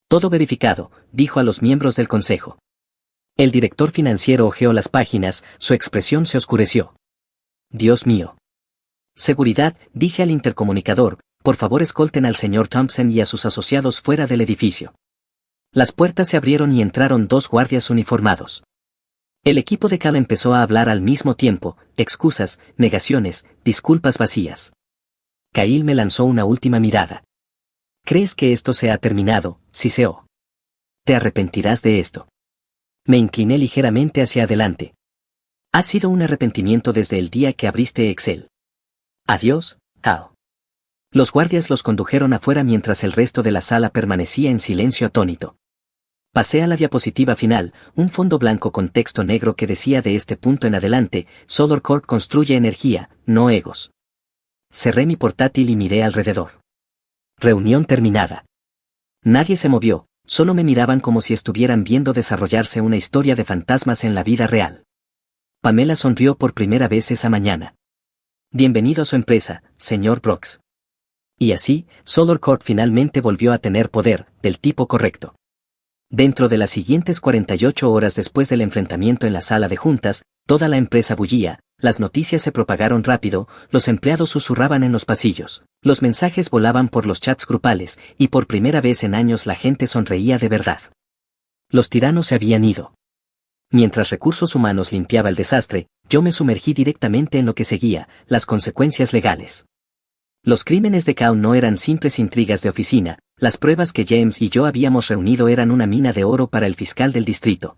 Todo verificado, dijo a los miembros del consejo. El director financiero hojeó las páginas, su expresión se oscureció. Dios mío. Seguridad, dije al intercomunicador, por favor escolten al señor Thompson y a sus asociados fuera del edificio. Las puertas se abrieron y entraron 2 guardias uniformados. El equipo de Cal empezó a hablar al mismo tiempo, excusas, negaciones, disculpas vacías. Kyle me lanzó una última mirada. ¿Crees que esto se ha terminado, Siseo? ¿Te arrepentirás de esto? Me incliné ligeramente hacia adelante. Ha sido un arrepentimiento desde el día que abriste Excel. Adiós, Cal. Los guardias los condujeron afuera mientras el resto de la sala permanecía en silencio atónito. Pasé a la diapositiva final, un fondo blanco con texto negro que decía de este punto en adelante, Solar Corp construye energía, no egos. Cerré mi portátil y miré alrededor. Reunión terminada. Nadie se movió, solo me miraban como si estuvieran viendo desarrollarse una historia de fantasmas en la vida real. Pamela sonrió por primera vez esa mañana. Bienvenido a su empresa, señor Brooks. Y así, Solar Corp finalmente volvió a tener poder, del tipo correcto. Dentro de las siguientes 48 horas después del enfrentamiento en la sala de juntas, toda la empresa bullía, las noticias se propagaron rápido, los empleados susurraban en los pasillos, los mensajes volaban por los chats grupales, y por primera vez en años la gente sonreía de verdad. Los tiranos se habían ido. Mientras Recursos Humanos limpiaba el desastre, yo me sumergí directamente en lo que seguía, las consecuencias legales. Los crímenes de Cal no eran simples intrigas de oficina, las pruebas que James y yo habíamos reunido eran una mina de oro para el fiscal del distrito.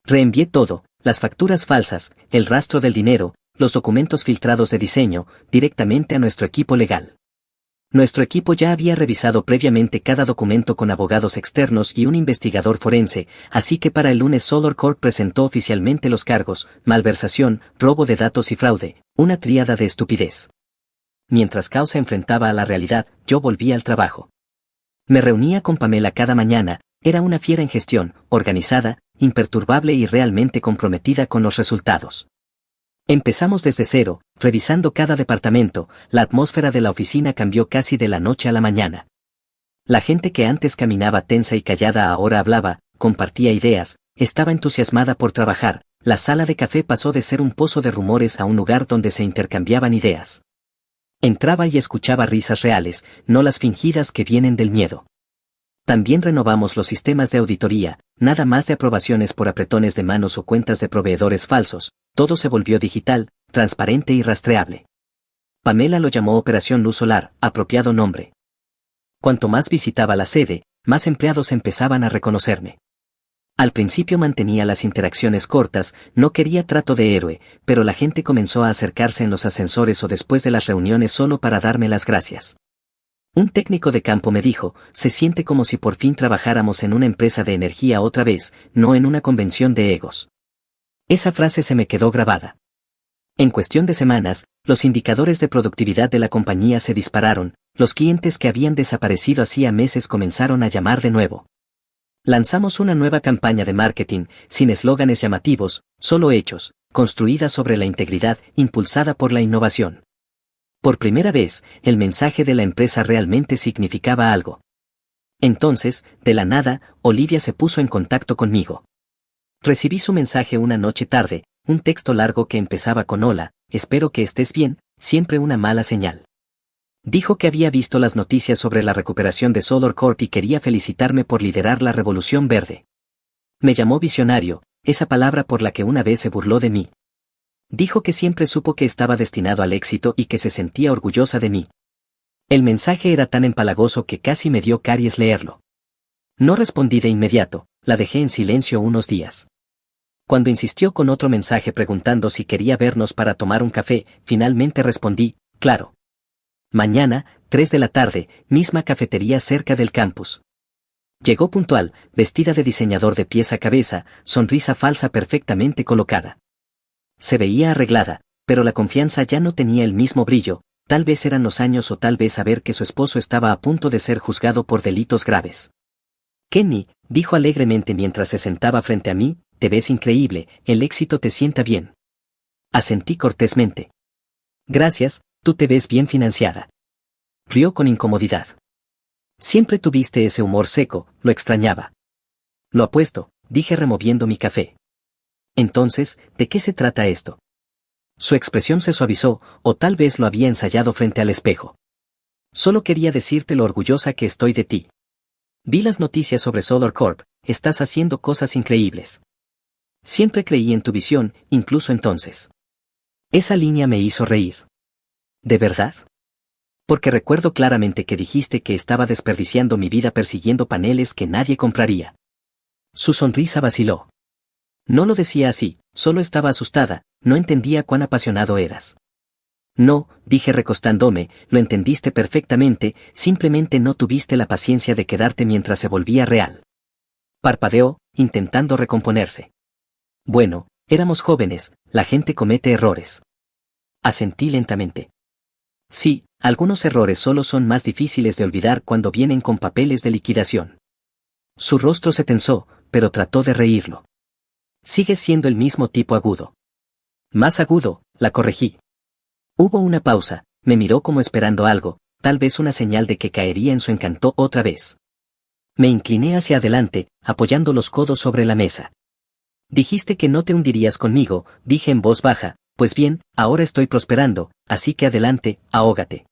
Reenvié todo, las facturas falsas, el rastro del dinero, los documentos filtrados de diseño, directamente a nuestro equipo legal. Nuestro equipo ya había revisado previamente cada documento con abogados externos y un investigador forense, así que para el lunes Solar Corp presentó oficialmente los cargos, malversación, robo de datos y fraude, una tríada de estupidez. Mientras Cal se enfrentaba a la realidad, yo volvía al trabajo. Me reunía con Pamela cada mañana, era una fiera en gestión, organizada, imperturbable y realmente comprometida con los resultados. Empezamos desde cero, revisando cada departamento, la atmósfera de la oficina cambió casi de la noche a la mañana. La gente que antes caminaba tensa y callada ahora hablaba, compartía ideas, estaba entusiasmada por trabajar, la sala de café pasó de ser un pozo de rumores a un lugar donde se intercambiaban ideas. Entraba y escuchaba risas reales, no las fingidas que vienen del miedo. También renovamos los sistemas de auditoría, nada más de aprobaciones por apretones de manos o cuentas de proveedores falsos, todo se volvió digital, transparente y rastreable. Pamela lo llamó Operación Luz Solar, apropiado nombre. Cuanto más visitaba la sede, más empleados empezaban a reconocerme. Al principio mantenía las interacciones cortas, no quería trato de héroe, pero la gente comenzó a acercarse en los ascensores o después de las reuniones solo para darme las gracias. Un técnico de campo me dijo, se siente como si por fin trabajáramos en una empresa de energía otra vez, no en una convención de egos. Esa frase se me quedó grabada. En cuestión de semanas, los indicadores de productividad de la compañía se dispararon, los clientes que habían desaparecido hacía meses comenzaron a llamar de nuevo. Lanzamos una nueva campaña de marketing, sin eslóganes llamativos, solo hechos, construida sobre la integridad, impulsada por la innovación. Por primera vez, el mensaje de la empresa realmente significaba algo. Entonces, de la nada, Olivia se puso en contacto conmigo. Recibí su mensaje una noche tarde, un texto largo que empezaba con hola, espero que estés bien, siempre una mala señal. Dijo que había visto las noticias sobre la recuperación de Solar Corp y quería felicitarme por liderar la revolución verde. Me llamó visionario, esa palabra por la que una vez se burló de mí. Dijo que siempre supo que estaba destinado al éxito y que se sentía orgullosa de mí. El mensaje era tan empalagoso que casi me dio caries leerlo. No respondí de inmediato, la dejé en silencio unos días. Cuando insistió con otro mensaje preguntando si quería vernos para tomar un café, finalmente respondí, claro. Mañana, 3 de la tarde, misma cafetería cerca del campus. Llegó puntual, vestida de diseñador de pies a cabeza, sonrisa falsa perfectamente colocada. Se veía arreglada, pero la confianza ya no tenía el mismo brillo, tal vez eran los años o tal vez saber que su esposo estaba a punto de ser juzgado por delitos graves. Kenny, dijo alegremente mientras se sentaba frente a mí, te ves increíble, el éxito te sienta bien. Asentí cortésmente. Gracias, tú te ves bien financiada. Rió con incomodidad. Siempre tuviste ese humor seco, lo extrañaba. Lo apuesto, dije removiendo mi café. Entonces, ¿de qué se trata esto? Su expresión se suavizó, o tal vez lo había ensayado frente al espejo. Solo quería decirte lo orgullosa que estoy de ti. Vi las noticias sobre Solar Corp, estás haciendo cosas increíbles. Siempre creí en tu visión, incluso entonces. Esa línea me hizo reír. ¿De verdad? Porque recuerdo claramente que dijiste que estaba desperdiciando mi vida persiguiendo paneles que nadie compraría. Su sonrisa vaciló. No lo decía así, solo estaba asustada, no entendía cuán apasionado eras. No, dije recostándome, lo entendiste perfectamente, simplemente no tuviste la paciencia de quedarte mientras se volvía real. Parpadeó, intentando recomponerse. Bueno, éramos jóvenes, la gente comete errores. Asentí lentamente. Sí, algunos errores solo son más difíciles de olvidar cuando vienen con papeles de liquidación. Su rostro se tensó, pero trató de reírlo. Sigues siendo el mismo tipo agudo. Más agudo, la corregí. Hubo una pausa, me miró como esperando algo, tal vez una señal de que caería en su encanto otra vez. Me incliné hacia adelante, apoyando los codos sobre la mesa. Dijiste que no te hundirías conmigo, dije en voz baja, pues bien, ahora estoy prosperando, así que adelante, ahógate.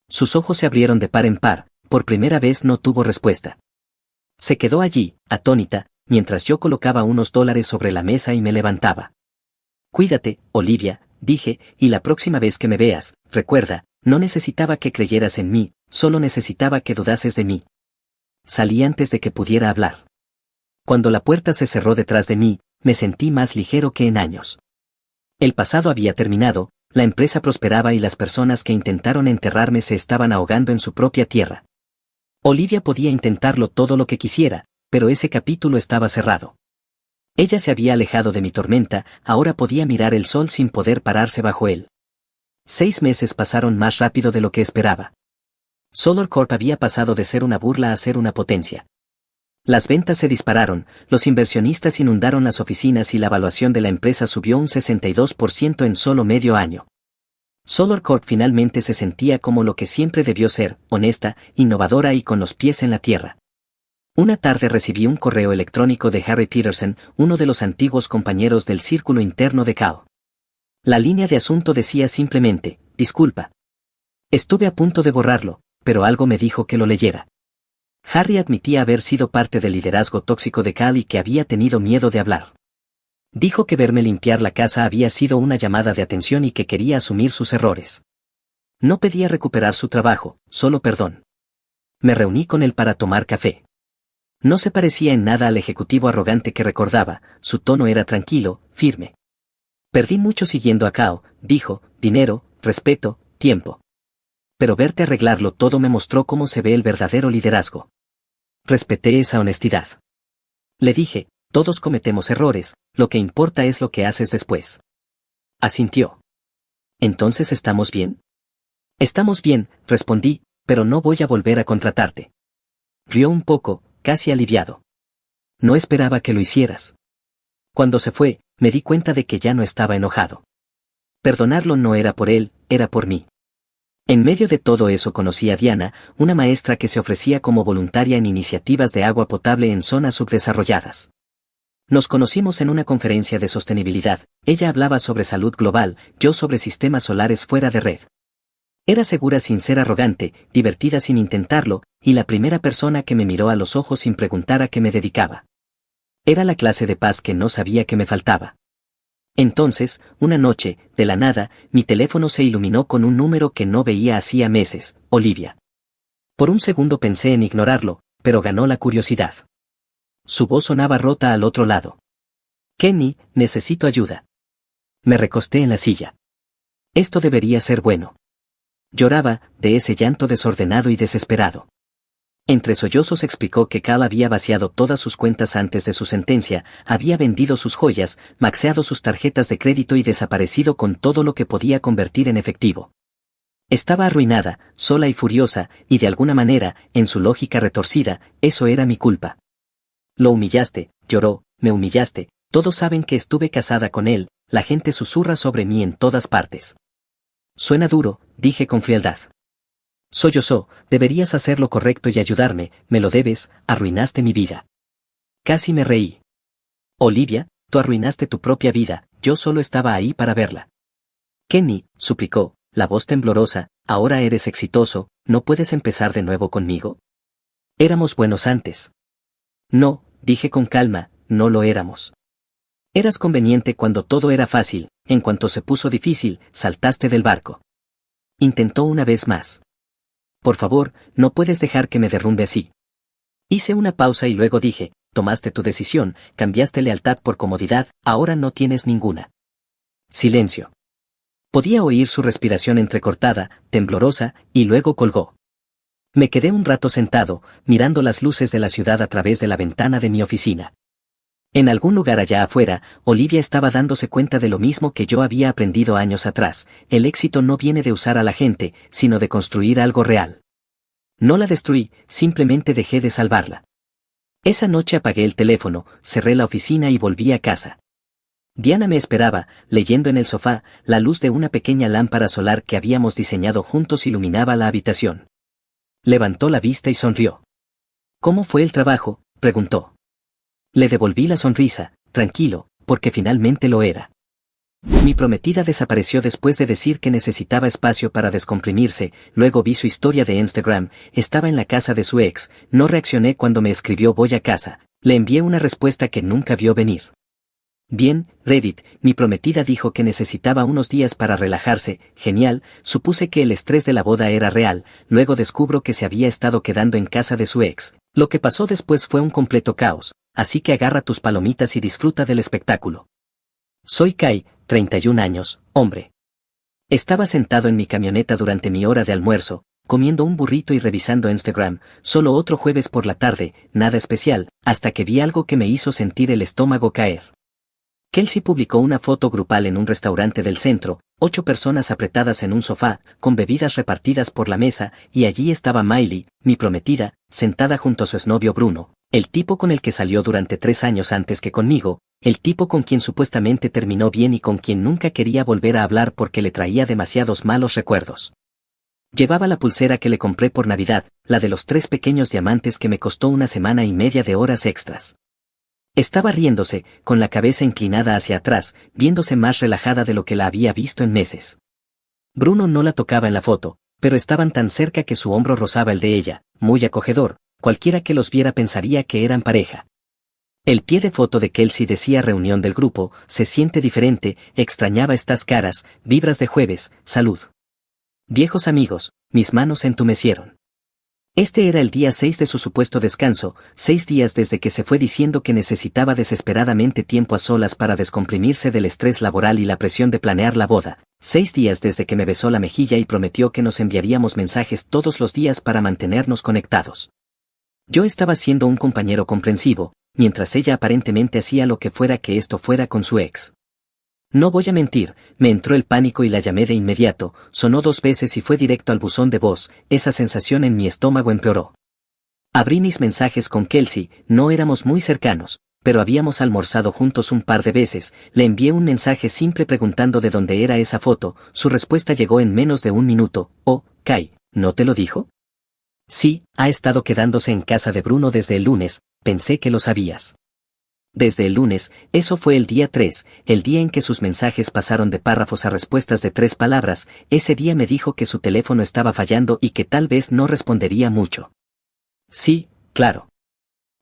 Sus ojos se abrieron de par en par, por primera vez no tuvo respuesta. Se quedó allí, atónita, mientras yo colocaba unos dólares sobre la mesa y me levantaba. Cuídate, Olivia, dije, y la próxima vez que me veas, recuerda, no necesitaba que creyeras en mí, solo necesitaba que dudases de mí. Salí antes de que pudiera hablar. Cuando la puerta se cerró detrás de mí, me sentí más ligero que en años. El pasado había terminado, la empresa prosperaba y las personas que intentaron enterrarme se estaban ahogando en su propia tierra. Olivia podía intentarlo todo lo que quisiera, pero ese capítulo estaba cerrado. Ella se había alejado de mi tormenta, ahora podía mirar el sol sin poder pararse bajo él. 6 meses pasaron más rápido de lo que esperaba. Solar Corp había pasado de ser una burla a ser una potencia. Las ventas se dispararon, los inversionistas inundaron las oficinas y la evaluación de la empresa subió un 62% en solo medio año. Solar Corp finalmente se sentía como lo que siempre debió ser, honesta, innovadora y con los pies en la tierra. Una tarde recibí un correo electrónico de Harry Peterson, uno de los antiguos compañeros del círculo interno de Cal. La línea de asunto decía simplemente, disculpa. Estuve a punto de borrarlo, pero algo me dijo que lo leyera. Harry admitía haber sido parte del liderazgo tóxico de Cal y que había tenido miedo de hablar. Dijo que verme limpiar la casa había sido una llamada de atención y que quería asumir sus errores. No pedía recuperar su trabajo, solo perdón. Me reuní con él para tomar café. No se parecía en nada al ejecutivo arrogante que recordaba, su tono era tranquilo, firme. Perdí mucho siguiendo a Cao, dijo, dinero, respeto, tiempo. Pero verte arreglarlo todo me mostró cómo se ve el verdadero liderazgo. Respeté esa honestidad. Le dije, todos cometemos errores, lo que importa es lo que haces después. Asintió. ¿Entonces estamos bien? Estamos bien, respondí, pero no voy a volver a contratarte. Rió un poco, casi aliviado. No esperaba que lo hicieras. Cuando se fue, me di cuenta de que ya no estaba enojado. Perdonarlo no era por él, era por mí. En medio de todo eso conocí a Diana, una maestra que se ofrecía como voluntaria en iniciativas de agua potable en zonas subdesarrolladas. Nos conocimos en una conferencia de sostenibilidad, ella hablaba sobre salud global, yo sobre sistemas solares fuera de red. Era segura sin ser arrogante, divertida sin intentarlo, y la primera persona que me miró a los ojos sin preguntar a qué me dedicaba. Era la clase de paz que no sabía que me faltaba. Entonces, una noche, de la nada, mi teléfono se iluminó con un número que no veía hacía meses, Olivia. Por un segundo pensé en ignorarlo, pero ganó la curiosidad. Su voz sonaba rota al otro lado. Kenny, necesito ayuda. Me recosté en la silla. Esto debería ser bueno. Lloraba, de ese llanto desordenado y desesperado. Entre sollozos explicó que Cal había vaciado todas sus cuentas antes de su sentencia, había vendido sus joyas, maxeado sus tarjetas de crédito y desaparecido con todo lo que podía convertir en efectivo. Estaba arruinada, sola y furiosa, y de alguna manera, en su lógica retorcida, eso era mi culpa. Lo humillaste, lloró, me humillaste, todos saben que estuve casada con él, la gente susurra sobre mí en todas partes. Suena duro, dije con frialdad. Sollozó, deberías hacer lo correcto y ayudarme, me lo debes, arruinaste mi vida. Casi me reí. Olivia, tú arruinaste tu propia vida, yo solo estaba ahí para verla. Kenny, suplicó, la voz temblorosa, ahora eres exitoso, ¿no puedes empezar de nuevo conmigo? Éramos buenos antes. No, dije con calma, no lo éramos. Eras conveniente cuando todo era fácil, en cuanto se puso difícil, saltaste del barco. Intentó una vez más. Por favor, no puedes dejar que me derrumbe así. Hice una pausa y luego dije, tomaste tu decisión, cambiaste lealtad por comodidad, ahora no tienes ninguna. Silencio. Podía oír su respiración entrecortada, temblorosa, y luego colgó. Me quedé un rato sentado, mirando las luces de la ciudad a través de la ventana de mi oficina. En algún lugar allá afuera, Olivia estaba dándose cuenta de lo mismo que yo había aprendido años atrás: el éxito no viene de usar a la gente, sino de construir algo real. No la destruí, simplemente dejé de salvarla. Esa noche apagué el teléfono, cerré la oficina y volví a casa. Diana me esperaba, leyendo en el sofá. La luz de una pequeña lámpara solar que habíamos diseñado juntos iluminaba la habitación. Levantó la vista y sonrió. ¿Cómo fue el trabajo?, preguntó. Le devolví la sonrisa, tranquilo, porque finalmente lo era. Mi prometida desapareció después de decir que necesitaba espacio para descomprimirse. Luego vi su historia de Instagram, estaba en la casa de su ex. No reaccioné cuando me escribió voy a casa, le envié una respuesta que nunca vio venir. Bien, Reddit, mi prometida dijo que necesitaba unos días para relajarse. Genial, supuse que el estrés de la boda era real. Luego descubro que se había estado quedando en casa de su ex. Lo que pasó después fue un completo caos, así que agarra tus palomitas y disfruta del espectáculo. Soy Kai, 31 años, hombre. Estaba sentado en mi camioneta durante mi hora de almuerzo, comiendo un burrito y revisando Instagram. Solo otro jueves por la tarde, nada especial, hasta que vi algo que me hizo sentir el estómago caer. Kelsey publicó una foto grupal en un restaurante del centro, 8 personas apretadas en un sofá, con bebidas repartidas por la mesa, y allí estaba Miley, mi prometida, sentada junto a su exnovio Bruno, el tipo con el que salió durante 3 años antes que conmigo, el tipo con quien supuestamente terminó bien y con quien nunca quería volver a hablar porque le traía demasiados malos recuerdos. Llevaba la pulsera que le compré por Navidad, la de los 3 pequeños diamantes que me costó 1 semana y media de horas extras. Estaba riéndose, con la cabeza inclinada hacia atrás, viéndose más relajada de lo que la había visto en meses. Bruno no la tocaba en la foto, pero estaban tan cerca que su hombro rozaba el de ella, muy acogedor. Cualquiera que los viera pensaría que eran pareja. El pie de foto de Kelsey decía reunión del grupo, se siente diferente, extrañaba estas caras, vibras de jueves, salud. Viejos amigos, mis manos entumecieron. Este era el día 6 de su supuesto descanso, 6 días desde que se fue diciendo que necesitaba desesperadamente tiempo a solas para descomprimirse del estrés laboral y la presión de planear la boda, 6 días desde que me besó la mejilla y prometió que nos enviaríamos mensajes todos los días para mantenernos conectados. Yo estaba siendo un compañero comprensivo, mientras ella aparentemente hacía lo que fuera que esto fuera con su ex. No voy a mentir, me entró el pánico y la llamé de inmediato. Sonó 2 veces y fue directo al buzón de voz. Esa sensación en mi estómago empeoró. Abrí mis mensajes con Kelsey, no éramos muy cercanos, pero habíamos almorzado juntos un par de veces. Le envié un mensaje simple preguntando de dónde era esa foto. Su respuesta llegó en menos de 1 minuto. Oh, Kai, ¿no te lo dijo? Sí, ha estado quedándose en casa de Bruno desde el lunes, pensé que lo sabías. Desde el lunes, eso fue el día 3, el día en que sus mensajes pasaron de párrafos a respuestas de 3 palabras. Ese día me dijo que su teléfono estaba fallando y que tal vez no respondería mucho. Sí, claro.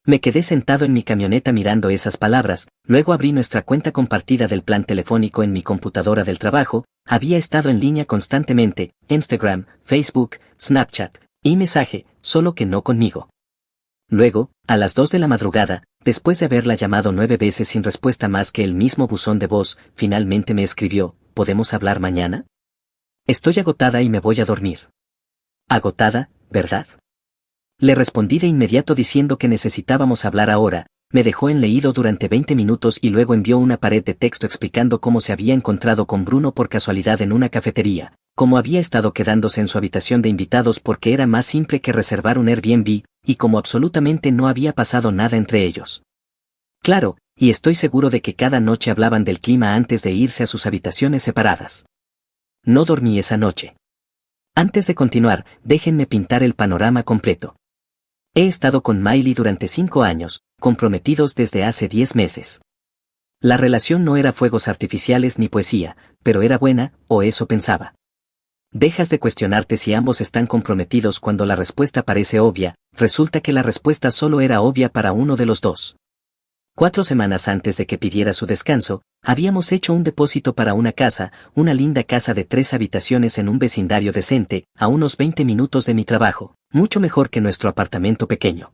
Me quedé sentado en mi camioneta mirando esas palabras. Luego abrí nuestra cuenta compartida del plan telefónico en mi computadora del trabajo. Había estado en línea constantemente, Instagram, Facebook, Snapchat, y mensaje, solo que no conmigo. Luego, a las 2 de la madrugada, después de haberla llamado 9 veces sin respuesta más que el mismo buzón de voz, finalmente me escribió, ¿podemos hablar mañana? Estoy agotada y me voy a dormir. ¿Agotada, verdad? Le respondí de inmediato diciendo que necesitábamos hablar ahora. Me dejó en leído durante 20 minutos y luego envió una pared de texto explicando cómo se había encontrado con Bruno por casualidad en una cafetería, cómo había estado quedándose en su habitación de invitados porque era más simple que reservar un Airbnb, y cómo absolutamente no había pasado nada entre ellos. Claro, y estoy seguro de que cada noche hablaban del clima antes de irse a sus habitaciones separadas. No dormí esa noche. Antes de continuar, déjenme pintar el panorama completo. He estado con Miley durante 5 años, comprometidos desde hace 10 meses. La relación no era fuegos artificiales ni poesía, pero era buena, o eso pensaba. Dejas de cuestionarte si ambos están comprometidos cuando la respuesta parece obvia. Resulta que la respuesta solo era obvia para uno de los dos. 4 semanas antes de que pidiera su descanso, habíamos hecho un depósito para una casa, una linda casa de 3 habitaciones en un vecindario decente, a unos 20 minutos de mi trabajo, mucho mejor que nuestro apartamento pequeño.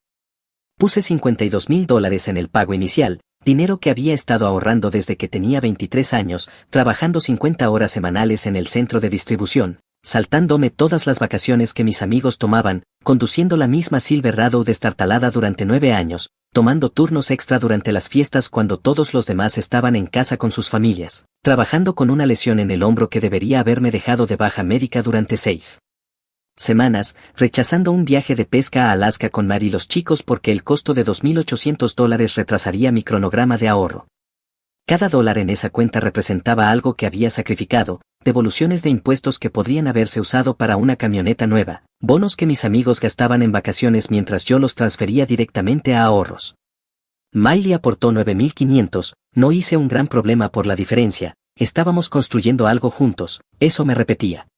Puse $52,000 en el pago inicial, dinero que había estado ahorrando desde que tenía 23 años, trabajando 50 horas semanales en el centro de distribución, saltándome todas las vacaciones que mis amigos tomaban, conduciendo la misma Silverado destartalada durante 9 años, tomando turnos extra durante las fiestas cuando todos los demás estaban en casa con sus familias, trabajando con una lesión en el hombro que debería haberme dejado de baja médica durante 6 semanas, rechazando un viaje de pesca a Alaska con Mar y los chicos porque el costo de $2,800 retrasaría mi cronograma de ahorro. Cada dólar en esa cuenta representaba algo que había sacrificado, devoluciones de impuestos que podrían haberse usado para una camioneta nueva, bonos que mis amigos gastaban en vacaciones mientras yo los transfería directamente a ahorros. Miley aportó $9,500, no hice un gran problema por la diferencia, estábamos construyendo algo juntos, eso me repetía.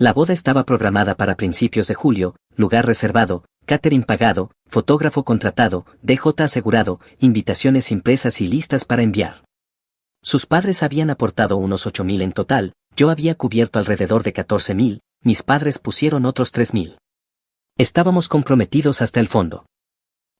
La boda estaba programada para principios de julio, lugar reservado, catering pagado, fotógrafo contratado, DJ asegurado, invitaciones impresas y listas para enviar. Sus padres habían aportado unos $8,000 en total, yo había cubierto alrededor de $14,000, mis padres pusieron otros $3,000. Estábamos comprometidos hasta el fondo.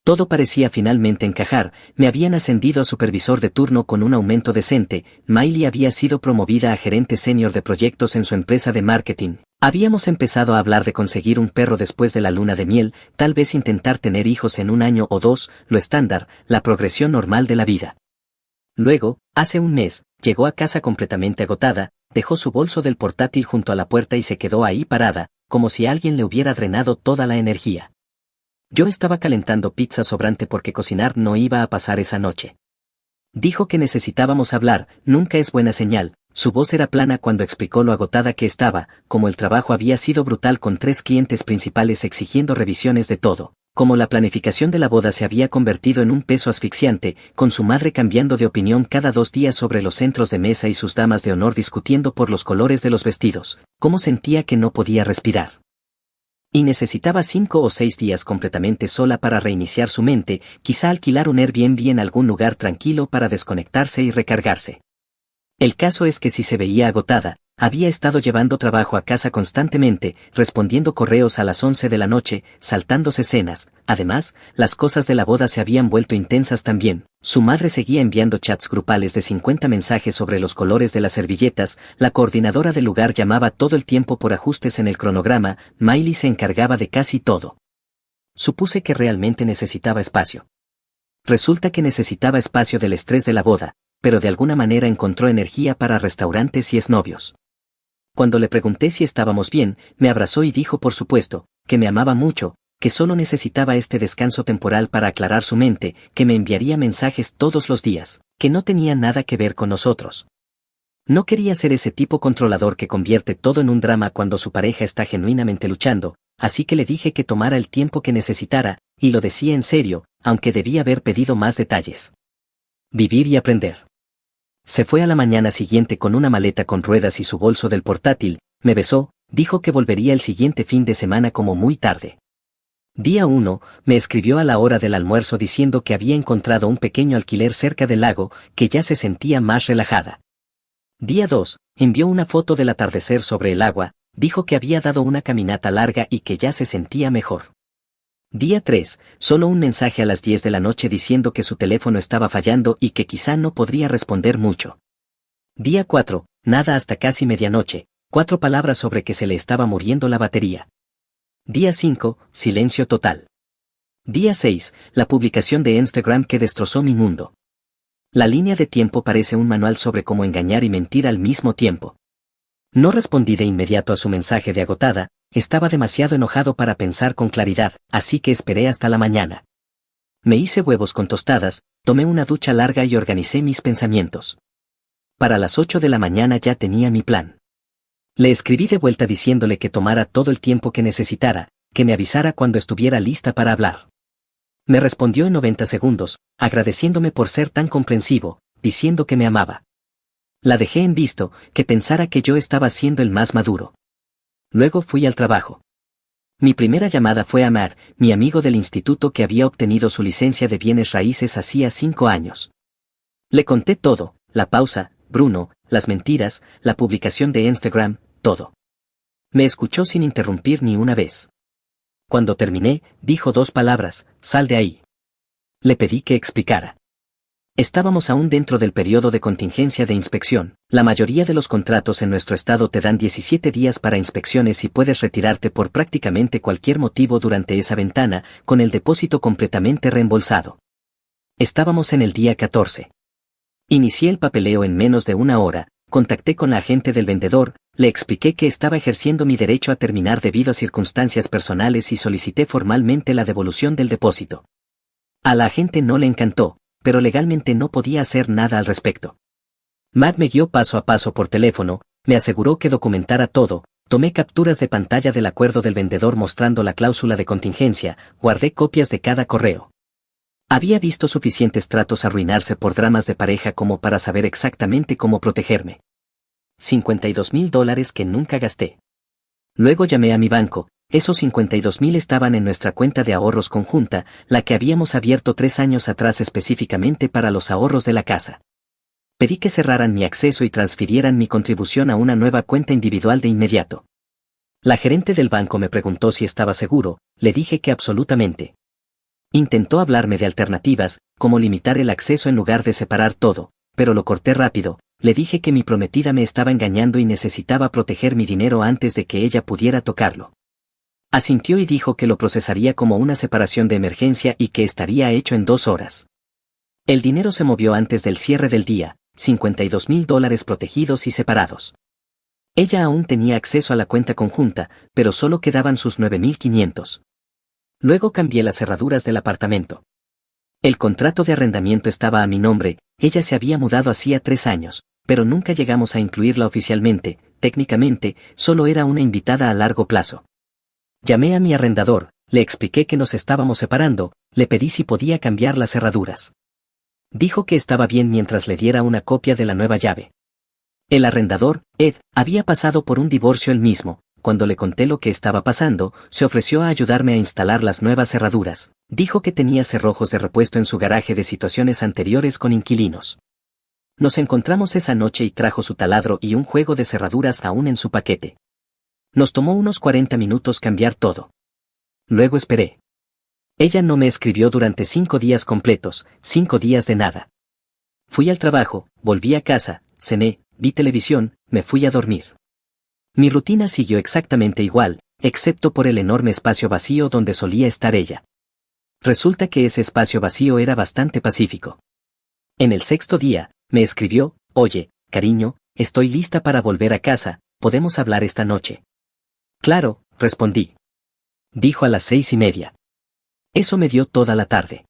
Todo parecía finalmente encajar, me habían ascendido a supervisor de turno con un aumento decente, Miley había sido promovida a gerente senior de proyectos en su empresa de marketing. Habíamos empezado a hablar de conseguir un perro después de la luna de miel, tal vez intentar tener hijos en 1 año o 2, lo estándar, la progresión normal de la vida. Luego, hace un mes, llegó a casa completamente agotada, dejó su bolso del portátil junto a la puerta y se quedó ahí parada, como si alguien le hubiera drenado toda la energía. Yo estaba calentando pizza sobrante porque cocinar no iba a pasar esa noche. Dijo que necesitábamos hablar, nunca es buena señal. Su voz era plana cuando explicó lo agotada que estaba, como el trabajo había sido brutal con 3 clientes principales exigiendo revisiones de todo, como la planificación de la boda se había convertido en un peso asfixiante, con su madre cambiando de opinión cada 2 días sobre los centros de mesa y sus damas de honor discutiendo por los colores de los vestidos, cómo sentía que no podía respirar. Y necesitaba 5 o 6 días completamente sola para reiniciar su mente, quizá alquilar un Airbnb en algún lugar tranquilo para desconectarse y recargarse. El caso es que si se veía agotada, había estado llevando trabajo a casa constantemente, respondiendo correos a las 11 de la noche, saltándose cenas, además, las cosas de la boda se habían vuelto intensas también, su madre seguía enviando chats grupales de 50 mensajes sobre los colores de las servilletas, la coordinadora del lugar llamaba todo el tiempo por ajustes en el cronograma, Miley se encargaba de casi todo. Supuse que realmente necesitaba espacio. Resulta que necesitaba espacio del estrés de la boda, pero de alguna manera encontró energía para restaurantes y exnovios. Cuando le pregunté si estábamos bien, me abrazó y dijo por supuesto, que me amaba mucho, que solo necesitaba este descanso temporal para aclarar su mente, que me enviaría mensajes todos los días, que no tenía nada que ver con nosotros. No quería ser ese tipo controlador que convierte todo en un drama cuando su pareja está genuinamente luchando, así que le dije que tomara el tiempo que necesitara, y lo decía en serio, aunque debía haber pedido más detalles. Vivir y aprender. Se fue a la mañana siguiente con una maleta con ruedas y su bolso del portátil, me besó, dijo que volvería el siguiente fin de semana como muy tarde. Día 1, me escribió a la hora del almuerzo diciendo que había encontrado un pequeño alquiler cerca del lago, que ya se sentía más relajada. Día 2, envió una foto del atardecer sobre el agua, dijo que había dado una caminata larga y que ya se sentía mejor. Día 3, solo un mensaje a las 10 de la noche diciendo que su teléfono estaba fallando y que quizá no podría responder mucho. Día 4, nada hasta casi medianoche, 4 palabras sobre que se le estaba muriendo la batería. Día 5, silencio total. Día 6, la publicación de Instagram que destrozó mi mundo. La línea de tiempo parece un manual sobre cómo engañar y mentir al mismo tiempo. No respondí de inmediato a su mensaje de agotada, estaba demasiado enojado para pensar con claridad, así que esperé hasta la mañana. Me hice huevos con tostadas, tomé una ducha larga y organicé mis pensamientos. Para las 8 de la mañana ya tenía mi plan. Le escribí de vuelta diciéndole que tomara todo el tiempo que necesitara, que me avisara cuando estuviera lista para hablar. Me respondió en 90 segundos, agradeciéndome por ser tan comprensivo, diciendo que me amaba. La dejé en visto, que pensara que yo estaba siendo el más maduro. Luego fui al trabajo. Mi primera llamada fue a Matt, mi amigo del instituto que había obtenido su licencia de bienes raíces hacía 5 años. Le conté todo, la pausa, Bruno, las mentiras, la publicación de Instagram, todo. Me escuchó sin interrumpir ni una vez. Cuando terminé, dijo 2 palabras, sal de ahí. Le pedí que explicara. Estábamos aún dentro del periodo de contingencia de inspección. La mayoría de los contratos en nuestro estado te dan 17 días para inspecciones y puedes retirarte por prácticamente cualquier motivo durante esa ventana, con el depósito completamente reembolsado. Estábamos en el día 14. Inicié el papeleo en menos de una hora, contacté con la agente del vendedor, le expliqué que estaba ejerciendo mi derecho a terminar debido a circunstancias personales y solicité formalmente la devolución del depósito. A la agente no le encantó, pero legalmente no podía hacer nada al respecto. Matt me guió paso a paso por teléfono, me aseguró que documentara todo, tomé capturas de pantalla del acuerdo del vendedor mostrando la cláusula de contingencia, guardé copias de cada correo. Había visto suficientes tratos arruinarse por dramas de pareja como para saber exactamente cómo protegerme. $52,000 que nunca gasté. Luego llamé a mi banco. Esos 52,000 estaban en nuestra cuenta de ahorros conjunta, la que habíamos abierto 3 años atrás específicamente para los ahorros de la casa. Pedí que cerraran mi acceso y transfirieran mi contribución a una nueva cuenta individual de inmediato. La gerente del banco me preguntó si estaba seguro, le dije que absolutamente. Intentó hablarme de alternativas, como limitar el acceso en lugar de separar todo, pero lo corté rápido. Le dije que mi prometida me estaba engañando y necesitaba proteger mi dinero antes de que ella pudiera tocarlo. Asintió y dijo que lo procesaría como una separación de emergencia y que estaría hecho en 2 horas. El dinero se movió antes del cierre del día, $52,000 protegidos y separados. Ella aún tenía acceso a la cuenta conjunta, pero solo quedaban sus 9,500. Luego cambié las cerraduras del apartamento. El contrato de arrendamiento estaba a mi nombre, ella se había mudado hacía 3 años, pero nunca llegamos a incluirla oficialmente, técnicamente, solo era una invitada a largo plazo. Llamé a mi arrendador, le expliqué que nos estábamos separando, le pedí si podía cambiar las cerraduras. Dijo que estaba bien mientras le diera una copia de la nueva llave. El arrendador, Ed, había pasado por un divorcio él mismo. Cuando le conté lo que estaba pasando, se ofreció a ayudarme a instalar las nuevas cerraduras. Dijo que tenía cerrojos de repuesto en su garaje de situaciones anteriores con inquilinos. Nos encontramos esa noche y trajo su taladro y un juego de cerraduras aún en su paquete. Nos tomó unos 40 minutos cambiar todo. Luego esperé. Ella no me escribió durante 5 días completos, 5 días de nada. Fui al trabajo, volví a casa, cené, vi televisión, me fui a dormir. Mi rutina siguió exactamente igual, excepto por el enorme espacio vacío donde solía estar ella. Resulta que ese espacio vacío era bastante pacífico. En el 6.º día, me escribió, oye, cariño, estoy lista para volver a casa, ¿podemos hablar esta noche? Claro, respondí. Dijo a las 6:30. Eso me dio toda la tarde.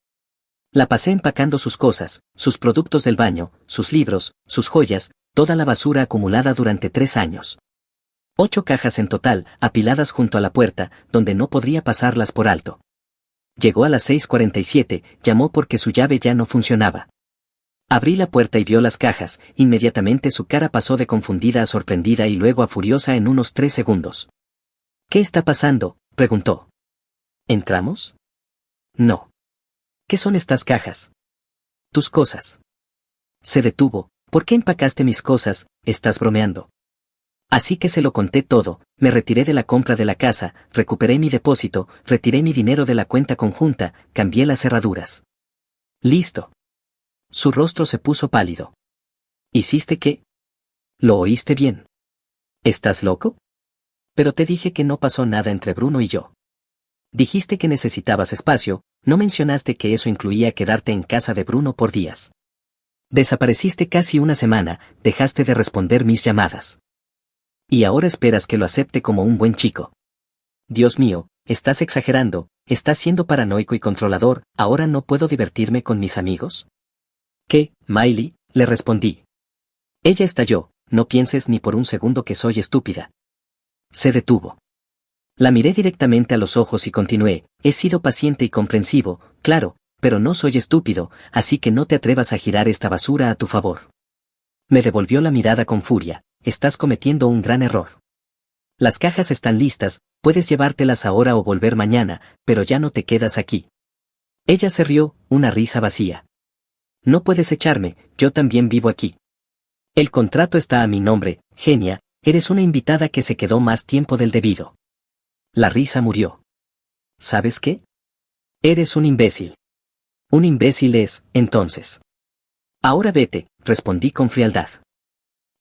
La pasé empacando sus cosas, sus productos del baño, sus libros, sus joyas, toda la basura acumulada durante 3 años. 8 cajas en total, apiladas junto a la puerta, donde no podría pasarlas por alto. Llegó a las 6:47, llamó porque su llave ya no funcionaba. Abrí la puerta y vio las cajas, inmediatamente su cara pasó de confundida a sorprendida y luego a furiosa en unos 3 segundos. ¿Qué está pasando?, preguntó. ¿Entramos? No. ¿Qué son estas cajas? Tus cosas. Se detuvo. ¿Por qué empacaste mis cosas? Estás bromeando. Así que se lo conté todo, me retiré de la compra de la casa, recuperé mi depósito, retiré mi dinero de la cuenta conjunta, cambié las cerraduras. Listo. Su rostro se puso pálido. ¿Hiciste qué? ¿Lo oíste bien? ¿Estás loco? Pero te dije que no pasó nada entre Bruno y yo. Dijiste que necesitabas espacio, no mencionaste que eso incluía quedarte en casa de Bruno por días. Desapareciste casi una semana, dejaste de responder mis llamadas. Y ahora esperas que lo acepte como un buen chico. Dios mío, estás exagerando, estás siendo paranoico y controlador, ¿ahora no puedo divertirme con mis amigos? ¿Qué, Miley?, le respondí. Ella estalló, no pienses ni por un segundo que soy estúpida. Se detuvo. La miré directamente a los ojos y continué, he sido paciente y comprensivo, claro, pero no soy estúpido, así que no te atrevas a girar esta basura a tu favor. Me devolvió la mirada con furia, estás cometiendo un gran error. Las cajas están listas, puedes llevártelas ahora o volver mañana, pero ya no te quedas aquí. Ella se rió, una risa vacía. No puedes echarme, yo también vivo aquí. El contrato está a mi nombre, genia, eres una invitada que se quedó más tiempo del debido. La risa murió. ¿Sabes qué? Eres un imbécil. Un imbécil es, entonces. Ahora vete, respondí con frialdad.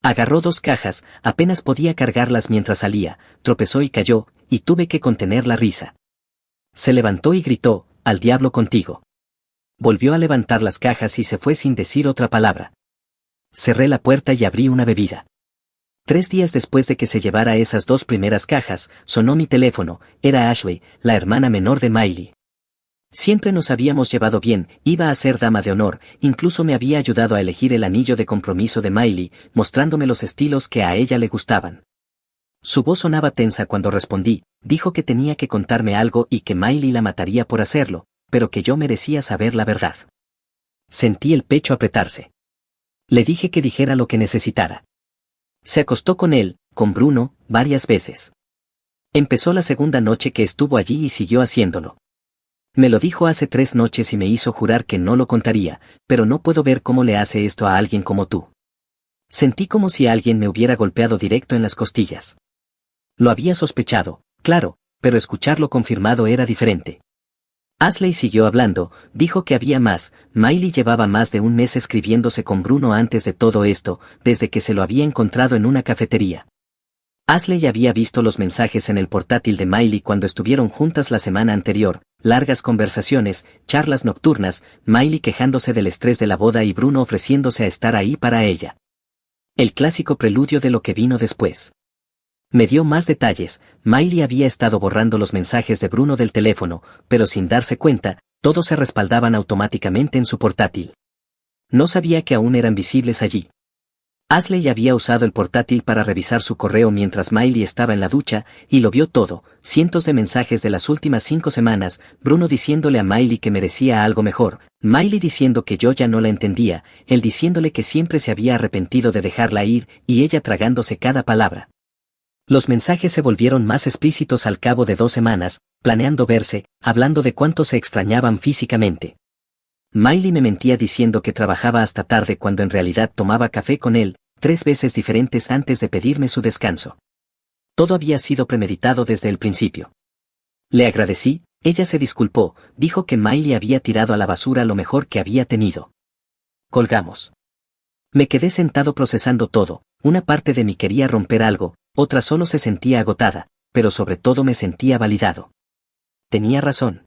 Agarró 2 cajas, apenas podía cargarlas mientras salía, tropezó y cayó, y tuve que contener la risa. Se levantó y gritó, «Al diablo contigo». Volvió a levantar las cajas y se fue sin decir otra palabra. Cerré la puerta y abrí una bebida. 3 días después de que se llevara esas 2 primeras cajas, sonó mi teléfono, era Ashley, la hermana menor de Miley. Siempre nos habíamos llevado bien, iba a ser dama de honor, incluso me había ayudado a elegir el anillo de compromiso de Miley, mostrándome los estilos que a ella le gustaban. Su voz sonaba tensa cuando respondí, dijo que tenía que contarme algo y que Miley la mataría por hacerlo, pero que yo merecía saber la verdad. Sentí el pecho apretarse. Le dije que dijera lo que necesitara. Se acostó con él, con Bruno, varias veces. Empezó la segunda noche que estuvo allí y siguió haciéndolo. Me lo dijo hace 3 noches y me hizo jurar que no lo contaría, pero no puedo ver cómo le hace esto a alguien como tú. Sentí como si alguien me hubiera golpeado directo en las costillas. Lo había sospechado, claro, pero escucharlo confirmado era diferente. Ashley siguió hablando, dijo que había más, Miley llevaba más de un mes escribiéndose con Bruno antes de todo esto, desde que se lo había encontrado en una cafetería. Ashley había visto los mensajes en el portátil de Miley cuando estuvieron juntas la semana anterior, largas conversaciones, charlas nocturnas, Miley quejándose del estrés de la boda y Bruno ofreciéndose a estar ahí para ella. El clásico preludio de lo que vino después. Me dio más detalles, Miley había estado borrando los mensajes de Bruno del teléfono, pero sin darse cuenta, todos se respaldaban automáticamente en su portátil. No sabía que aún eran visibles allí. Ashley había usado el portátil para revisar su correo mientras Miley estaba en la ducha, y lo vio todo, cientos de mensajes de las últimas 5 semanas, Bruno diciéndole a Miley que merecía algo mejor, Miley diciendo que yo ya no la entendía, él diciéndole que siempre se había arrepentido de dejarla ir, y ella tragándose cada palabra. Los mensajes se volvieron más explícitos al cabo de 2 semanas, planeando verse, hablando de cuánto se extrañaban físicamente. Miley me mentía diciendo que trabajaba hasta tarde cuando en realidad tomaba café con él, 3 veces diferentes antes de pedirme su descanso. Todo había sido premeditado desde el principio. Le agradecí, ella se disculpó, dijo que Miley había tirado a la basura lo mejor que había tenido. Colgamos. Me quedé sentado procesando todo, una parte de mí quería romper algo, otra solo se sentía agotada, pero sobre todo me sentía validado. Tenía razón.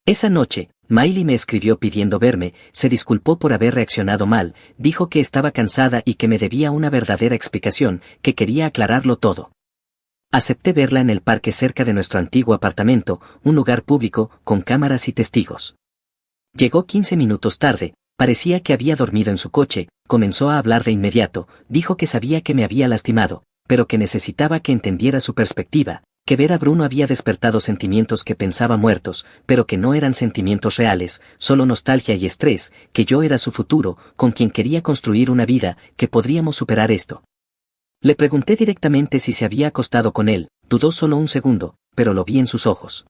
Esa noche, Miley me escribió pidiendo verme, se disculpó por haber reaccionado mal, dijo que estaba cansada y que me debía una verdadera explicación, que quería aclararlo todo. Acepté verla en el parque cerca de nuestro antiguo apartamento, un lugar público, con cámaras y testigos. Llegó 15 minutos tarde, parecía que había dormido en su coche, comenzó a hablar de inmediato, dijo que sabía que me había lastimado, pero que necesitaba que entendiera su perspectiva, que ver a Bruno había despertado sentimientos que pensaba muertos, pero que no eran sentimientos reales, solo nostalgia y estrés, que yo era su futuro, con quien quería construir una vida, que podríamos superar esto. Le pregunté directamente si se había acostado con él, dudó solo un segundo, pero lo vi en sus ojos.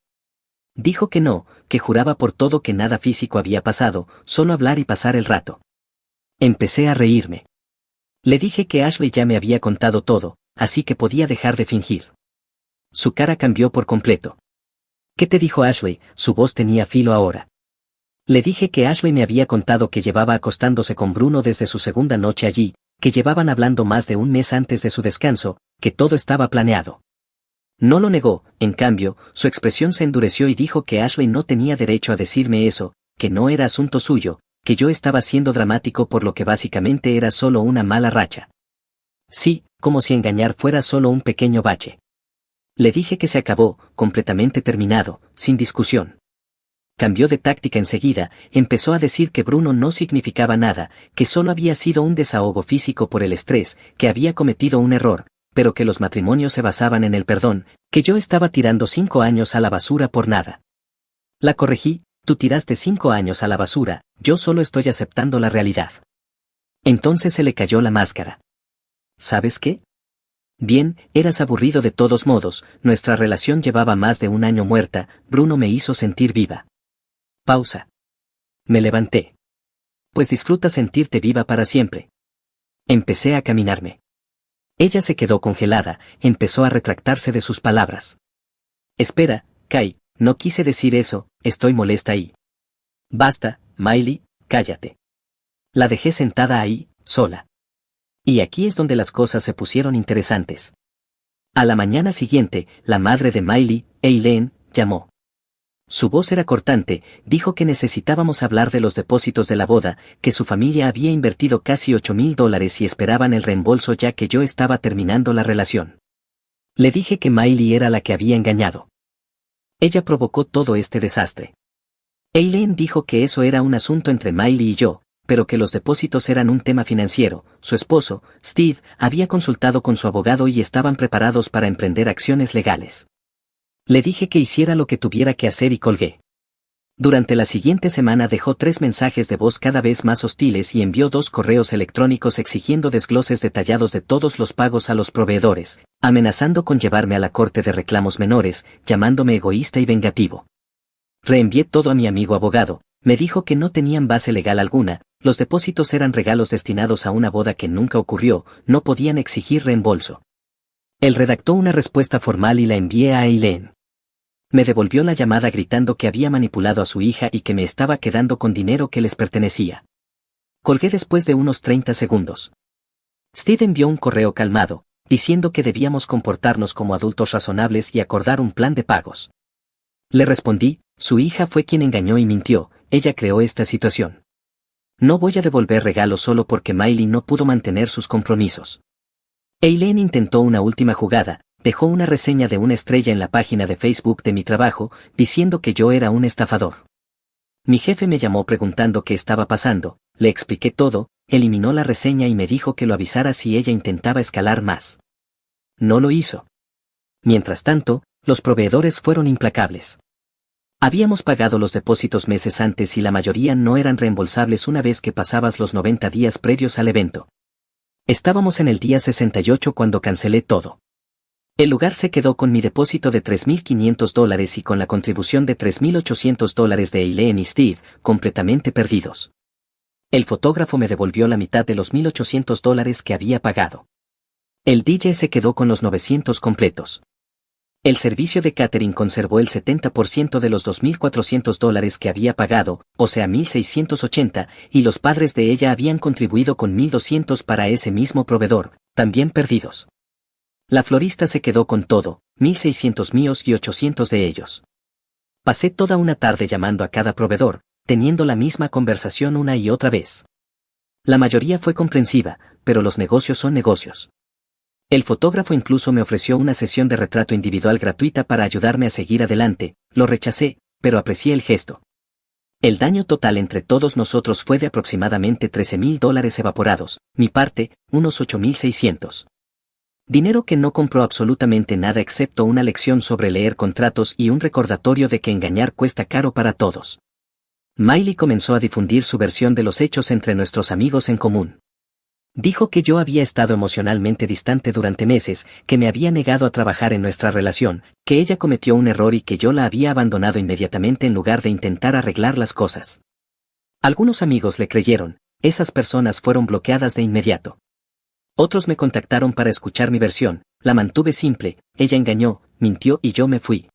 Dijo que no, que juraba por todo que nada físico había pasado, solo hablar y pasar el rato. Empecé a reírme. Le dije que Ashley ya me había contado todo, así que podía dejar de fingir. Su cara cambió por completo. ¿Qué te dijo Ashley? Su voz tenía filo ahora. Le dije que Ashley me había contado que llevaba acostándose con Bruno desde su segunda noche allí, que llevaban hablando más de un mes antes de su descanso, que todo estaba planeado. No lo negó, en cambio, su expresión se endureció y dijo que Ashley no tenía derecho a decirme eso, que no era asunto suyo, que yo estaba siendo dramático por lo que básicamente era solo una mala racha. Sí, como si engañar fuera solo un pequeño bache. Le dije que se acabó, completamente terminado, sin discusión. Cambió de táctica enseguida, empezó a decir que Bruno no significaba nada, que solo había sido un desahogo físico por el estrés, que había cometido un error, pero que los matrimonios se basaban en el perdón, que yo estaba tirando 5 años a la basura por nada. La corregí, tú tiraste 5 años a la basura, yo solo estoy aceptando la realidad. Entonces se le cayó la máscara. ¿Sabes qué? Bien, eras aburrido de todos modos, nuestra relación llevaba más de un año muerta, Bruno me hizo sentir viva. Pausa. Me levanté. Pues disfruta sentirte viva para siempre. Empecé a caminarme. Ella se quedó congelada, empezó a retractarse de sus palabras. Espera, Kai, no quise decir eso, estoy molesta y... Basta, Miley, cállate. La dejé sentada ahí, sola. Y aquí es donde las cosas se pusieron interesantes. A la mañana siguiente, la madre de Miley, Eileen, llamó. Su voz era cortante, dijo que necesitábamos hablar de los depósitos de la boda, que su familia había invertido casi $8,000 y esperaban el reembolso ya que yo estaba terminando la relación. Le dije que Miley era la que había engañado. Ella provocó todo este desastre. Eileen dijo que eso era un asunto entre Miley y yo, pero que los depósitos eran un tema financiero. Su esposo, Steve, había consultado con su abogado y estaban preparados para emprender acciones legales. Le dije que hiciera lo que tuviera que hacer y colgué. Durante la siguiente semana dejó 3 mensajes de voz cada vez más hostiles y envió 2 correos electrónicos exigiendo desgloses detallados de todos los pagos a los proveedores, amenazando con llevarme a la corte de reclamos menores, llamándome egoísta y vengativo. Reenvié todo a mi amigo abogado, me dijo que no tenían base legal alguna, los depósitos eran regalos destinados a una boda que nunca ocurrió, no podían exigir reembolso. Él redactó una respuesta formal y la envié a Eileen. Me devolvió la llamada gritando que había manipulado a su hija y que me estaba quedando con dinero que les pertenecía. Colgué después de unos 30 segundos. Steve envió un correo calmado, diciendo que debíamos comportarnos como adultos razonables y acordar un plan de pagos. Le respondí, su hija fue quien engañó y mintió, ella creó esta situación. No voy a devolver regalos solo porque Miley no pudo mantener sus compromisos. Eileen intentó una última jugada, dejó una reseña de una estrella en la página de Facebook de mi trabajo, diciendo que yo era un estafador. Mi jefe me llamó preguntando qué estaba pasando, le expliqué todo, eliminó la reseña y me dijo que lo avisara si ella intentaba escalar más. No lo hizo. Mientras tanto, los proveedores fueron implacables. Habíamos pagado los depósitos meses antes y la mayoría no eran reembolsables una vez que pasabas los 90 días previos al evento. Estábamos en el día 68 cuando cancelé todo. El lugar se quedó con mi depósito de $3,500 y con la contribución de $3,800 de Eileen y Steve, completamente perdidos. El fotógrafo me devolvió la mitad de los $1,800 que había pagado. El DJ se quedó con los 900 completos. El servicio de catering conservó el 70% de los $2,400 que había pagado, o sea 1,680, y los padres de ella habían contribuido con 1,200 para ese mismo proveedor, también perdidos. La florista se quedó con todo, 1,600 míos y 800 de ellos. Pasé toda una tarde llamando a cada proveedor, teniendo la misma conversación una y otra vez. La mayoría fue comprensiva, pero los negocios son negocios. El fotógrafo incluso me ofreció una sesión de retrato individual gratuita para ayudarme a seguir adelante, lo rechacé, pero aprecié el gesto. El daño total entre todos nosotros fue de aproximadamente $13,000 evaporados, mi parte, unos 8,600. Dinero que no compró absolutamente nada excepto una lección sobre leer contratos y un recordatorio de que engañar cuesta caro para todos. Miley comenzó a difundir su versión de los hechos entre nuestros amigos en común. Dijo que yo había estado emocionalmente distante durante meses, que me había negado a trabajar en nuestra relación, que ella cometió un error y que yo la había abandonado inmediatamente en lugar de intentar arreglar las cosas. Algunos amigos le creyeron, esas personas fueron bloqueadas de inmediato. Otros me contactaron para escuchar mi versión, la mantuve simple, ella engañó, mintió y yo me fui.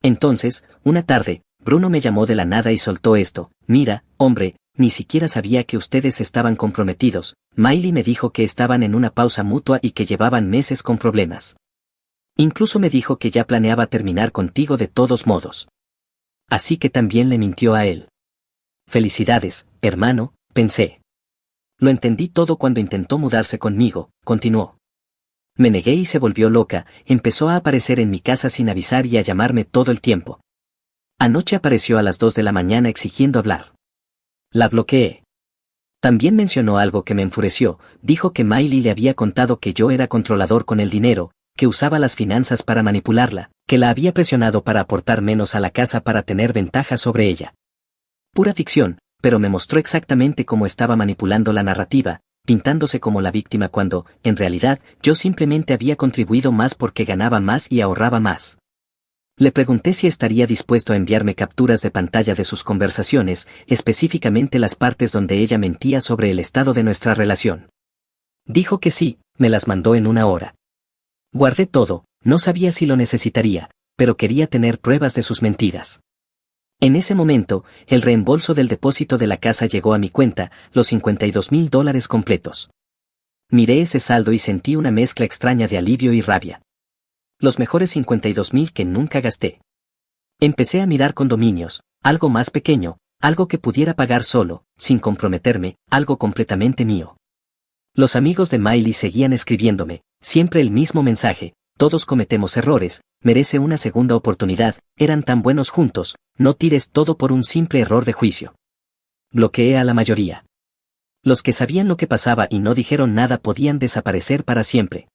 Entonces, una tarde, Bruno me llamó de la nada y soltó esto, mira, hombre, ni siquiera sabía que ustedes estaban comprometidos, Miley me dijo que estaban en una pausa mutua y que llevaban meses con problemas. Incluso me dijo que ya planeaba terminar contigo de todos modos. Así que también le mintió a él. Felicidades, hermano, pensé. Lo entendí todo cuando intentó mudarse conmigo, continuó. Me negué y se volvió loca, empezó a aparecer en mi casa sin avisar y a llamarme todo el tiempo. Anoche apareció a las 2 de la mañana exigiendo hablar. La bloqueé. También mencionó algo que me enfureció, dijo que Miley le había contado que yo era controlador con el dinero, que usaba las finanzas para manipularla, que la había presionado para aportar menos a la casa para tener ventaja sobre ella. Pura ficción, pero me mostró exactamente cómo estaba manipulando la narrativa, pintándose como la víctima cuando, en realidad, yo simplemente había contribuido más porque ganaba más y ahorraba más. Le pregunté si estaría dispuesto a enviarme capturas de pantalla de sus conversaciones, específicamente las partes donde ella mentía sobre el estado de nuestra relación. Dijo que sí, me las mandó en una hora. Guardé todo, no sabía si lo necesitaría, pero quería tener pruebas de sus mentiras. En ese momento, el reembolso del depósito de la casa llegó a mi cuenta, los $52,000 completos. Miré ese saldo y sentí una mezcla extraña de alivio y rabia. Los mejores 52,000 que nunca gasté. Empecé a mirar condominios, algo más pequeño, algo que pudiera pagar solo, sin comprometerme, algo completamente mío. Los amigos de Miley seguían escribiéndome, siempre el mismo mensaje: todos cometemos errores, merece una segunda oportunidad, eran tan buenos juntos, no tires todo por un simple error de juicio. Bloqueé a la mayoría. Los que sabían lo que pasaba y no dijeron nada podían desaparecer para siempre.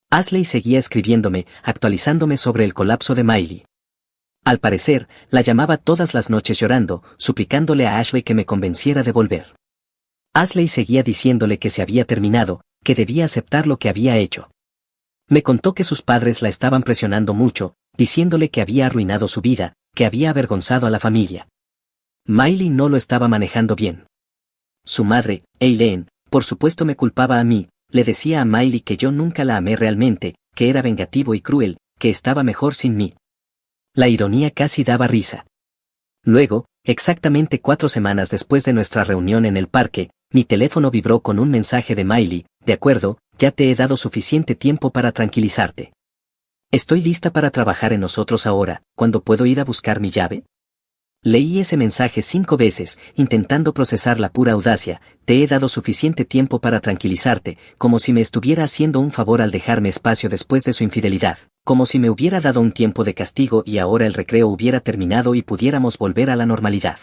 Ashley seguía escribiéndome, actualizándome sobre el colapso de Miley. Al parecer, la llamaba todas las noches llorando, suplicándole a Ashley que me convenciera de volver. Ashley seguía diciéndole que se había terminado, que debía aceptar lo que había hecho. Me contó que sus padres la estaban presionando mucho, diciéndole que había arruinado su vida, que había avergonzado a la familia. Miley no lo estaba manejando bien. Su madre, Eileen, por supuesto me culpaba a mí, le decía a Miley que yo nunca la amé realmente, que era vengativo y cruel, que estaba mejor sin mí. La ironía casi daba risa. Luego, exactamente 4 semanas después de nuestra reunión en el parque, mi teléfono vibró con un mensaje de Miley: de acuerdo, ya te he dado suficiente tiempo para tranquilizarte. Estoy lista para trabajar en nosotros ahora, ¿cuándo puedo ir a buscar mi llave? Leí ese mensaje 5 veces, intentando procesar la pura audacia: te he dado suficiente tiempo para tranquilizarte, como si me estuviera haciendo un favor al dejarme espacio después de su infidelidad, como si me hubiera dado un tiempo de castigo y ahora el recreo hubiera terminado y pudiéramos volver a la normalidad.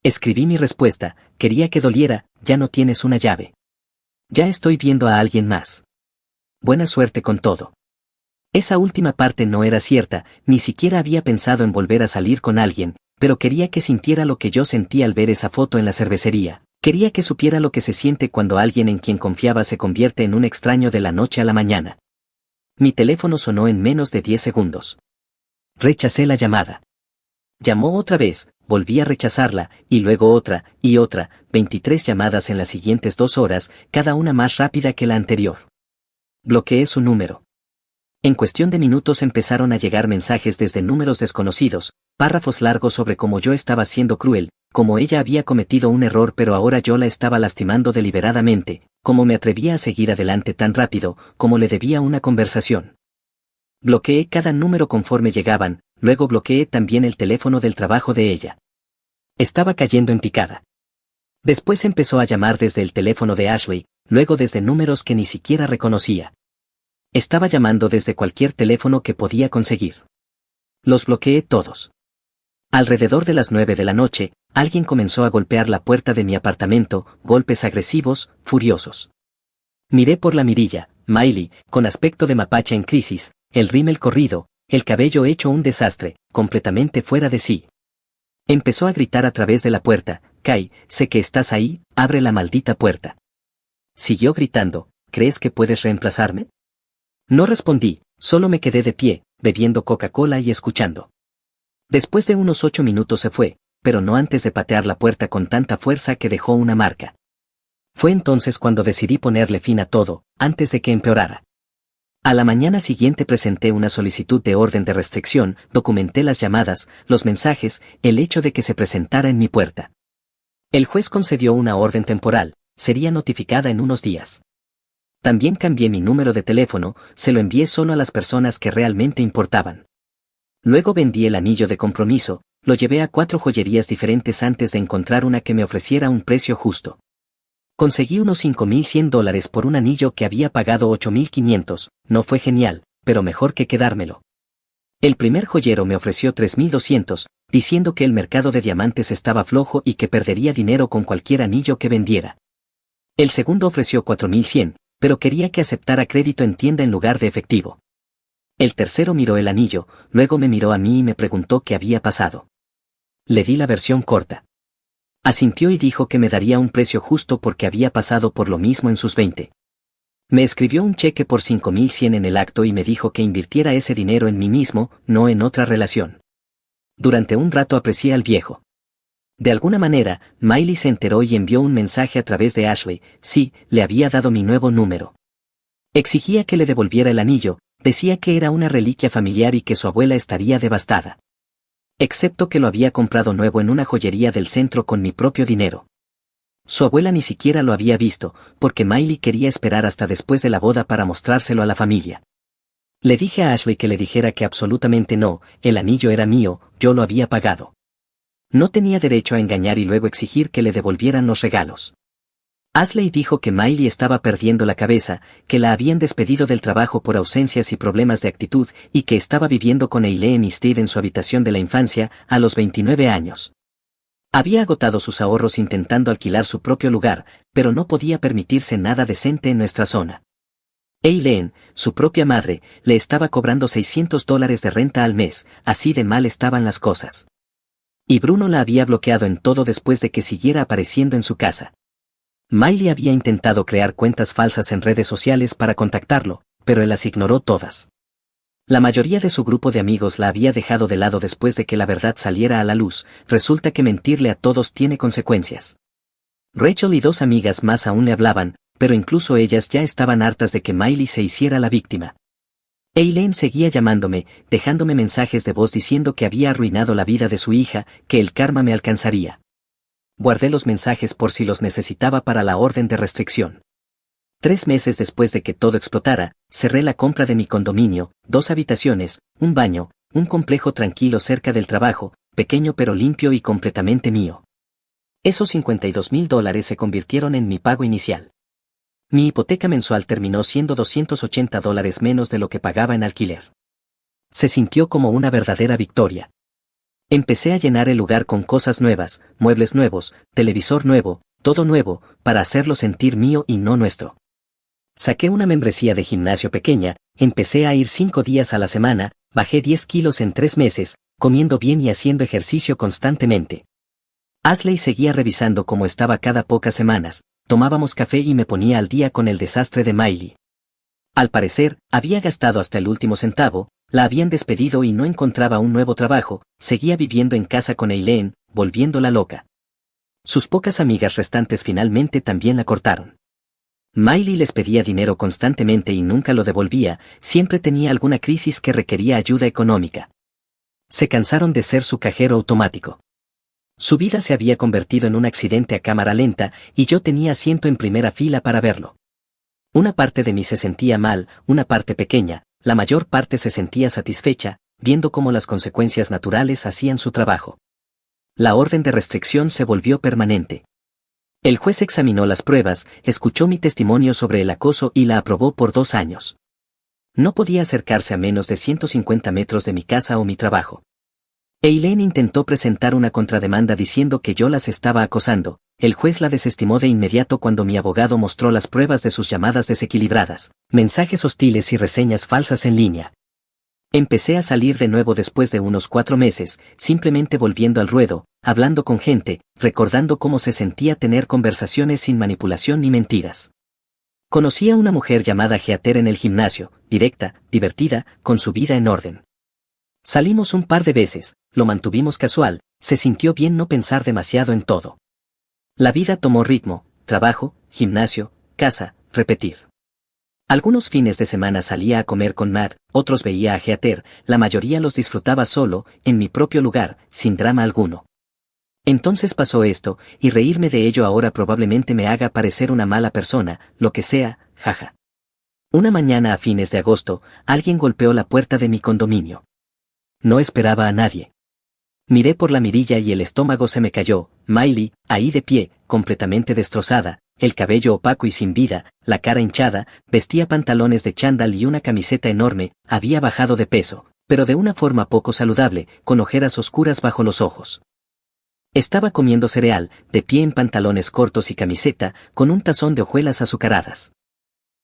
Escribí mi respuesta: quería que doliera, ya no tienes una llave. Ya estoy viendo a alguien más. Buena suerte con todo. Esa última parte no era cierta, ni siquiera había pensado en volver a salir con alguien, pero quería que sintiera lo que yo sentí al ver esa foto en la cervecería. Quería que supiera lo que se siente cuando alguien en quien confiaba se convierte en un extraño de la noche a la mañana. Mi teléfono sonó en menos de 10 segundos. Rechacé la llamada. Llamó otra vez, volví a rechazarla, y luego otra, y otra, 23 llamadas en las siguientes 2 horas, cada una más rápida que la anterior. Bloqueé su número. En cuestión de minutos empezaron a llegar mensajes desde números desconocidos, párrafos largos sobre cómo yo estaba siendo cruel, cómo ella había cometido un error pero ahora yo la estaba lastimando deliberadamente, cómo me atrevía a seguir adelante tan rápido, cómo le debía una conversación. Bloqueé cada número conforme llegaban, luego bloqueé también el teléfono del trabajo de ella. Estaba cayendo en picada. Después empezó a llamar desde el teléfono de Ashley, luego desde números que ni siquiera reconocía. Estaba llamando desde cualquier teléfono que podía conseguir. Los bloqueé todos. Alrededor de las 9 de la noche, alguien comenzó a golpear la puerta de mi apartamento, golpes agresivos, furiosos. Miré por la mirilla, Miley, con aspecto de mapache en crisis, el rímel corrido, el cabello hecho un desastre, completamente fuera de sí. Empezó a gritar a través de la puerta: Kai, sé que estás ahí, abre la maldita puerta. Siguió gritando: ¿crees que puedes reemplazarme? No respondí, solo me quedé de pie, bebiendo Coca-Cola y escuchando. Después de unos 8 minutos se fue, pero no antes de patear la puerta con tanta fuerza que dejó una marca. Fue entonces cuando decidí ponerle fin a todo, antes de que empeorara. A la mañana siguiente presenté una solicitud de orden de restricción, documenté las llamadas, los mensajes, el hecho de que se presentara en mi puerta. El juez concedió una orden temporal, sería notificada en unos días. También cambié mi número de teléfono, se lo envié solo a las personas que realmente importaban. Luego vendí el anillo de compromiso, lo llevé a 4 joyerías diferentes antes de encontrar una que me ofreciera un precio justo. Conseguí unos $5,100 por un anillo que había pagado $8,500, no fue genial, pero mejor que quedármelo. El primer joyero me ofreció $3,200, diciendo que el mercado de diamantes estaba flojo y que perdería dinero con cualquier anillo que vendiera. El segundo ofreció $4,100, pero quería que aceptara crédito en tienda en lugar de efectivo. El tercero miró el anillo, luego me miró a mí y me preguntó qué había pasado. Le di la versión corta. Asintió y dijo que me daría un precio justo porque había pasado por lo mismo en sus 20. Me escribió un cheque por $5,100 en el acto y me dijo que invirtiera ese dinero en mí mismo, no en otra relación. Durante un rato aprecié al viejo. De alguna manera, Miley se enteró y envió un mensaje a través de Ashley: sí, le había dado mi nuevo número. Exigía que le devolviera el anillo, decía que era una reliquia familiar y que su abuela estaría devastada. Excepto que lo había comprado nuevo en una joyería del centro con mi propio dinero. Su abuela ni siquiera lo había visto, porque Miley quería esperar hasta después de la boda para mostrárselo a la familia. Le dije a Ashley que le dijera que absolutamente no, el anillo era mío, yo lo había pagado. No tenía derecho a engañar y luego exigir que le devolvieran los regalos. Ashley dijo que Miley estaba perdiendo la cabeza, que la habían despedido del trabajo por ausencias y problemas de actitud y que estaba viviendo con Eileen y Steve en su habitación de la infancia, a los 29 años. Había agotado sus ahorros intentando alquilar su propio lugar, pero no podía permitirse nada decente en nuestra zona. Eileen, su propia madre, le estaba cobrando $600 de renta al mes, así de mal estaban las cosas. Y Bruno la había bloqueado en todo después de que siguiera apareciendo en su casa. Miley había intentado crear cuentas falsas en redes sociales para contactarlo, pero él las ignoró todas. La mayoría de su grupo de amigos la había dejado de lado después de que la verdad saliera a la luz. Resulta que mentirle a todos tiene consecuencias. Rachel y 2 amigas más aún le hablaban, pero incluso ellas ya estaban hartas de que Miley se hiciera la víctima. Eileen seguía llamándome, dejándome mensajes de voz diciendo que había arruinado la vida de su hija, que el karma me alcanzaría. Guardé los mensajes por si los necesitaba para la orden de restricción. 3 meses después de que todo explotara, cerré la compra de mi condominio, 2 habitaciones, un baño, un complejo tranquilo cerca del trabajo, pequeño pero limpio y completamente mío. Esos $52,000 se convirtieron en mi pago inicial. Mi hipoteca mensual terminó siendo $280 menos de lo que pagaba en alquiler. Se sintió como una verdadera victoria. Empecé a llenar el lugar con cosas nuevas, muebles nuevos, televisor nuevo, todo nuevo, para hacerlo sentir mío y no nuestro. Saqué una membresía de gimnasio pequeña, empecé a ir 5 días a la semana, bajé 10 kilos en 3 meses, comiendo bien y haciendo ejercicio constantemente. Ashley seguía revisando cómo estaba cada pocas semanas, tomábamos café y me ponía al día con el desastre de Miley. Al parecer, había gastado hasta el último centavo, la habían despedido y no encontraba un nuevo trabajo, seguía viviendo en casa con Eileen, volviéndola loca. Sus pocas amigas restantes finalmente también la cortaron. Miley les pedía dinero constantemente y nunca lo devolvía, siempre tenía alguna crisis que requería ayuda económica. Se cansaron de ser su cajero automático. Su vida se había convertido en un accidente a cámara lenta y yo tenía asiento en primera fila para verlo. Una parte de mí se sentía mal, una parte pequeña, la mayor parte se sentía satisfecha, viendo cómo las consecuencias naturales hacían su trabajo. La orden de restricción se volvió permanente. El juez examinó las pruebas, escuchó mi testimonio sobre el acoso y la aprobó por 2 años. No podía acercarse a menos de 150 metros de mi casa o mi trabajo. Eileen intentó presentar una contrademanda diciendo que yo las estaba acosando. El juez la desestimó de inmediato cuando mi abogado mostró las pruebas de sus llamadas desequilibradas, mensajes hostiles y reseñas falsas en línea. Empecé a salir de nuevo después de unos 4 meses, simplemente volviendo al ruedo, hablando con gente, recordando cómo se sentía tener conversaciones sin manipulación ni mentiras. Conocí a una mujer llamada Heather en el gimnasio, directa, divertida, con su vida en orden. Salimos un par de veces, lo mantuvimos casual, se sintió bien no pensar demasiado en todo. La vida tomó ritmo, trabajo, gimnasio, casa, repetir. Algunos fines de semana salía a comer con Matt, otros veía a Heather, la mayoría los disfrutaba solo, en mi propio lugar, sin drama alguno. Entonces pasó esto, y reírme de ello ahora probablemente me haga parecer una mala persona, lo que sea, jaja. Una mañana a fines de agosto, alguien golpeó la puerta de mi condominio. No esperaba a nadie. Miré por la mirilla y el estómago se me cayó. Miley, ahí de pie, completamente destrozada, el cabello opaco y sin vida, la cara hinchada, vestía pantalones de chándal y una camiseta enorme, había bajado de peso, pero de una forma poco saludable, con ojeras oscuras bajo los ojos. Estaba comiendo cereal, de pie en pantalones cortos y camiseta, con un tazón de hojuelas azucaradas.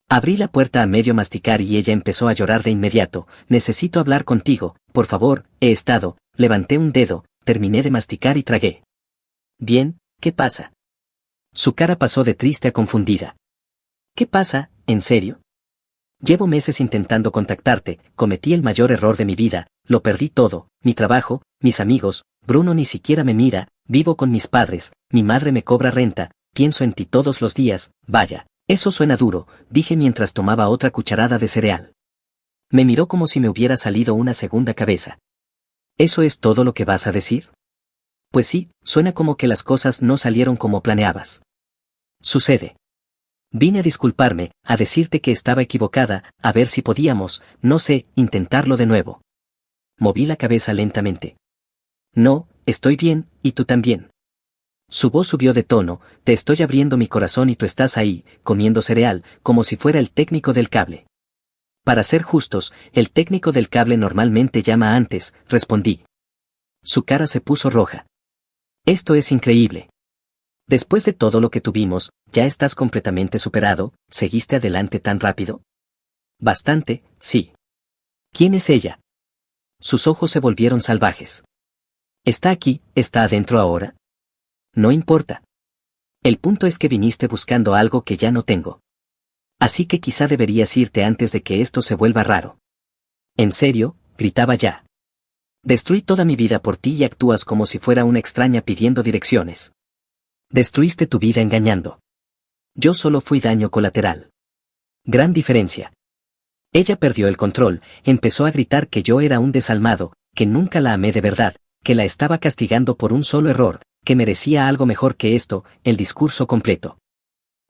Abrí la puerta a medio masticar y ella empezó a llorar de inmediato. Necesito hablar contigo, por favor, he estado. Levanté un dedo, terminé de masticar y tragué. Bien, ¿qué pasa? Su cara pasó de triste a confundida. ¿Qué pasa, en serio? Llevo meses intentando contactarte, cometí el mayor error de mi vida, lo perdí todo, mi trabajo, mis amigos, Bruno ni siquiera me mira, vivo con mis padres, mi madre me cobra renta, pienso en ti todos los días, vaya. Eso suena duro, dije mientras tomaba otra cucharada de cereal. Me miró como si me hubiera salido una segunda cabeza. ¿Eso es todo lo que vas a decir? Pues sí, suena como que las cosas no salieron como planeabas. Sucede. Vine a disculparme, a decirte que estaba equivocada, a ver si podíamos, no sé, intentarlo de nuevo. Moví la cabeza lentamente. No, estoy bien, y tú también. Su voz subió de tono, te estoy abriendo mi corazón y tú estás ahí, comiendo cereal, como si fuera el técnico del cable. Para ser justos, el técnico del cable normalmente llama antes, respondí. Su cara se puso roja. Esto es increíble. Después de todo lo que tuvimos, ¿ya estás completamente superado? ¿Seguiste adelante tan rápido? Bastante, sí. ¿Quién es ella? Sus ojos se volvieron salvajes. ¿Está aquí, está adentro ahora? No importa. El punto es que viniste buscando algo que ya no tengo. Así que quizá deberías irte antes de que esto se vuelva raro. ¿En serio? Gritaba ya. Destruí toda mi vida por ti y actúas como si fuera una extraña pidiendo direcciones. Destruiste tu vida engañando. Yo solo fui daño colateral. Gran diferencia. Ella perdió el control, empezó a gritar que yo era un desalmado, que nunca la amé de verdad, que la estaba castigando por un solo error, que merecía algo mejor que esto, el discurso completo.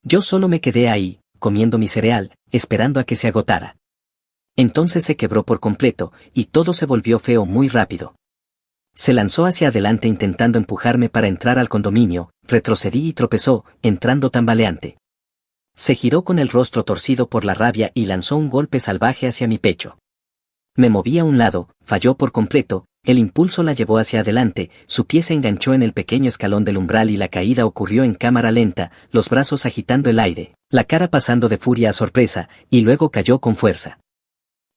Yo solo me quedé ahí, comiendo mi cereal, esperando a que se agotara. Entonces se quebró por completo, y todo se volvió feo muy rápido. Se lanzó hacia adelante intentando empujarme para entrar al condominio, retrocedí y tropezó, entrando tambaleante. Se giró con el rostro torcido por la rabia y lanzó un golpe salvaje hacia mi pecho. Me moví a un lado, falló por completo, el impulso la llevó hacia adelante, su pie se enganchó en el pequeño escalón del umbral y la caída ocurrió en cámara lenta, los brazos agitando el aire, la cara pasando de furia a sorpresa, y luego cayó con fuerza.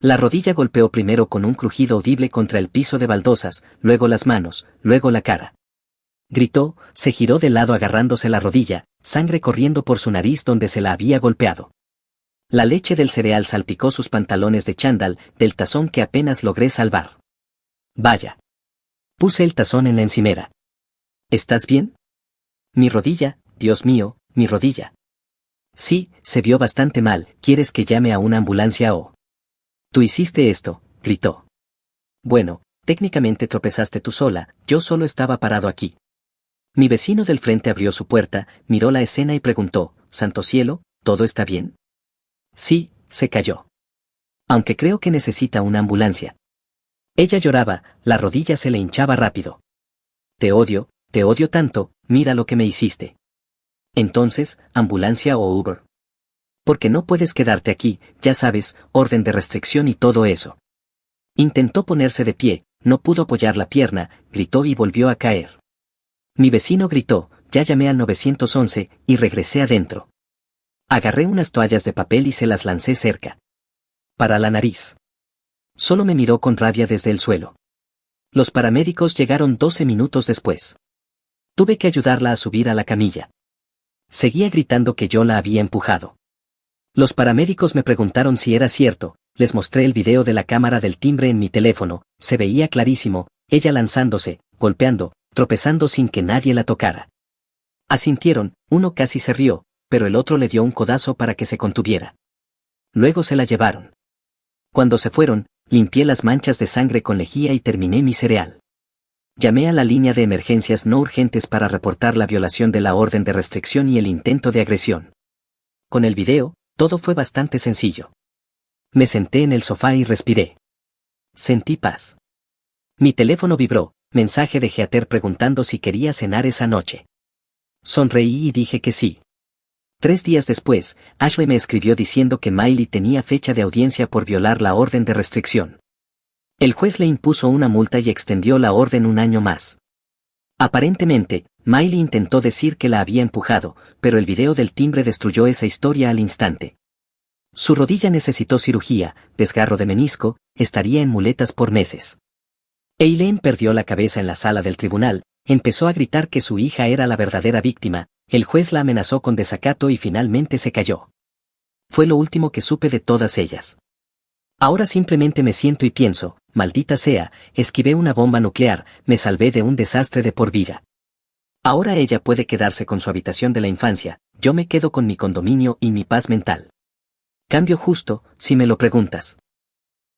La rodilla golpeó primero con un crujido audible contra el piso de baldosas, luego las manos, luego la cara. Gritó, se giró de lado agarrándose la rodilla, sangre corriendo por su nariz donde se la había golpeado. La leche del cereal salpicó sus pantalones de chándal, del tazón que apenas logré salvar. Vaya. Puse el tazón en la encimera. ¿Estás bien? Mi rodilla, Dios mío, mi rodilla. Sí, se vio bastante mal, ¿quieres que llame a una ambulancia o...? Tú hiciste esto, gritó. Bueno, técnicamente tropezaste tú sola, yo solo estaba parado aquí. Mi vecino del frente abrió su puerta, miró la escena y preguntó, «Santo cielo, ¿todo está bien?» Sí, se cayó. Aunque creo que necesita una ambulancia. Ella lloraba, la rodilla se le hinchaba rápido. Te odio tanto, mira lo que me hiciste. Entonces, ambulancia o Uber. Porque no puedes quedarte aquí, ya sabes, orden de restricción y todo eso. Intentó ponerse de pie, no pudo apoyar la pierna, gritó y volvió a caer. Mi vecino gritó, ya llamé al 911, y regresé adentro. Agarré unas toallas de papel y se las lancé cerca. Para la nariz. Solo me miró con rabia desde el suelo. Los paramédicos llegaron 12 minutos después. Tuve que ayudarla a subir a la camilla. Seguía gritando que yo la había empujado. Los paramédicos me preguntaron si era cierto, les mostré el video de la cámara del timbre en mi teléfono, se veía clarísimo, ella lanzándose, golpeando, tropezando sin que nadie la tocara. Asintieron, uno casi se rió, pero el otro le dio un codazo para que se contuviera. Luego se la llevaron. Cuando se fueron, limpié las manchas de sangre con lejía y terminé mi cereal. Llamé a la línea de emergencias no urgentes para reportar la violación de la orden de restricción y el intento de agresión. Con el video, todo fue bastante sencillo. Me senté en el sofá y respiré. Sentí paz. Mi teléfono vibró, mensaje de Heather preguntando si quería cenar esa noche. Sonreí y dije que sí. 3 días después, Ashley me escribió diciendo que Miley tenía fecha de audiencia por violar la orden de restricción. El juez le impuso una multa y extendió la orden un año más. Aparentemente, Miley intentó decir que la había empujado, pero el video del timbre destruyó esa historia al instante. Su rodilla necesitó cirugía, desgarro de menisco, estaría en muletas por meses. Eileen perdió la cabeza en la sala del tribunal, empezó a gritar que su hija era la verdadera víctima, el juez la amenazó con desacato y finalmente se cayó. Fue lo último que supe de todas ellas. Ahora simplemente me siento y pienso, maldita sea, esquivé una bomba nuclear, me salvé de un desastre de por vida. Ahora ella puede quedarse con su habitación de la infancia, yo me quedo con mi condominio y mi paz mental. Cambio justo, si me lo preguntas.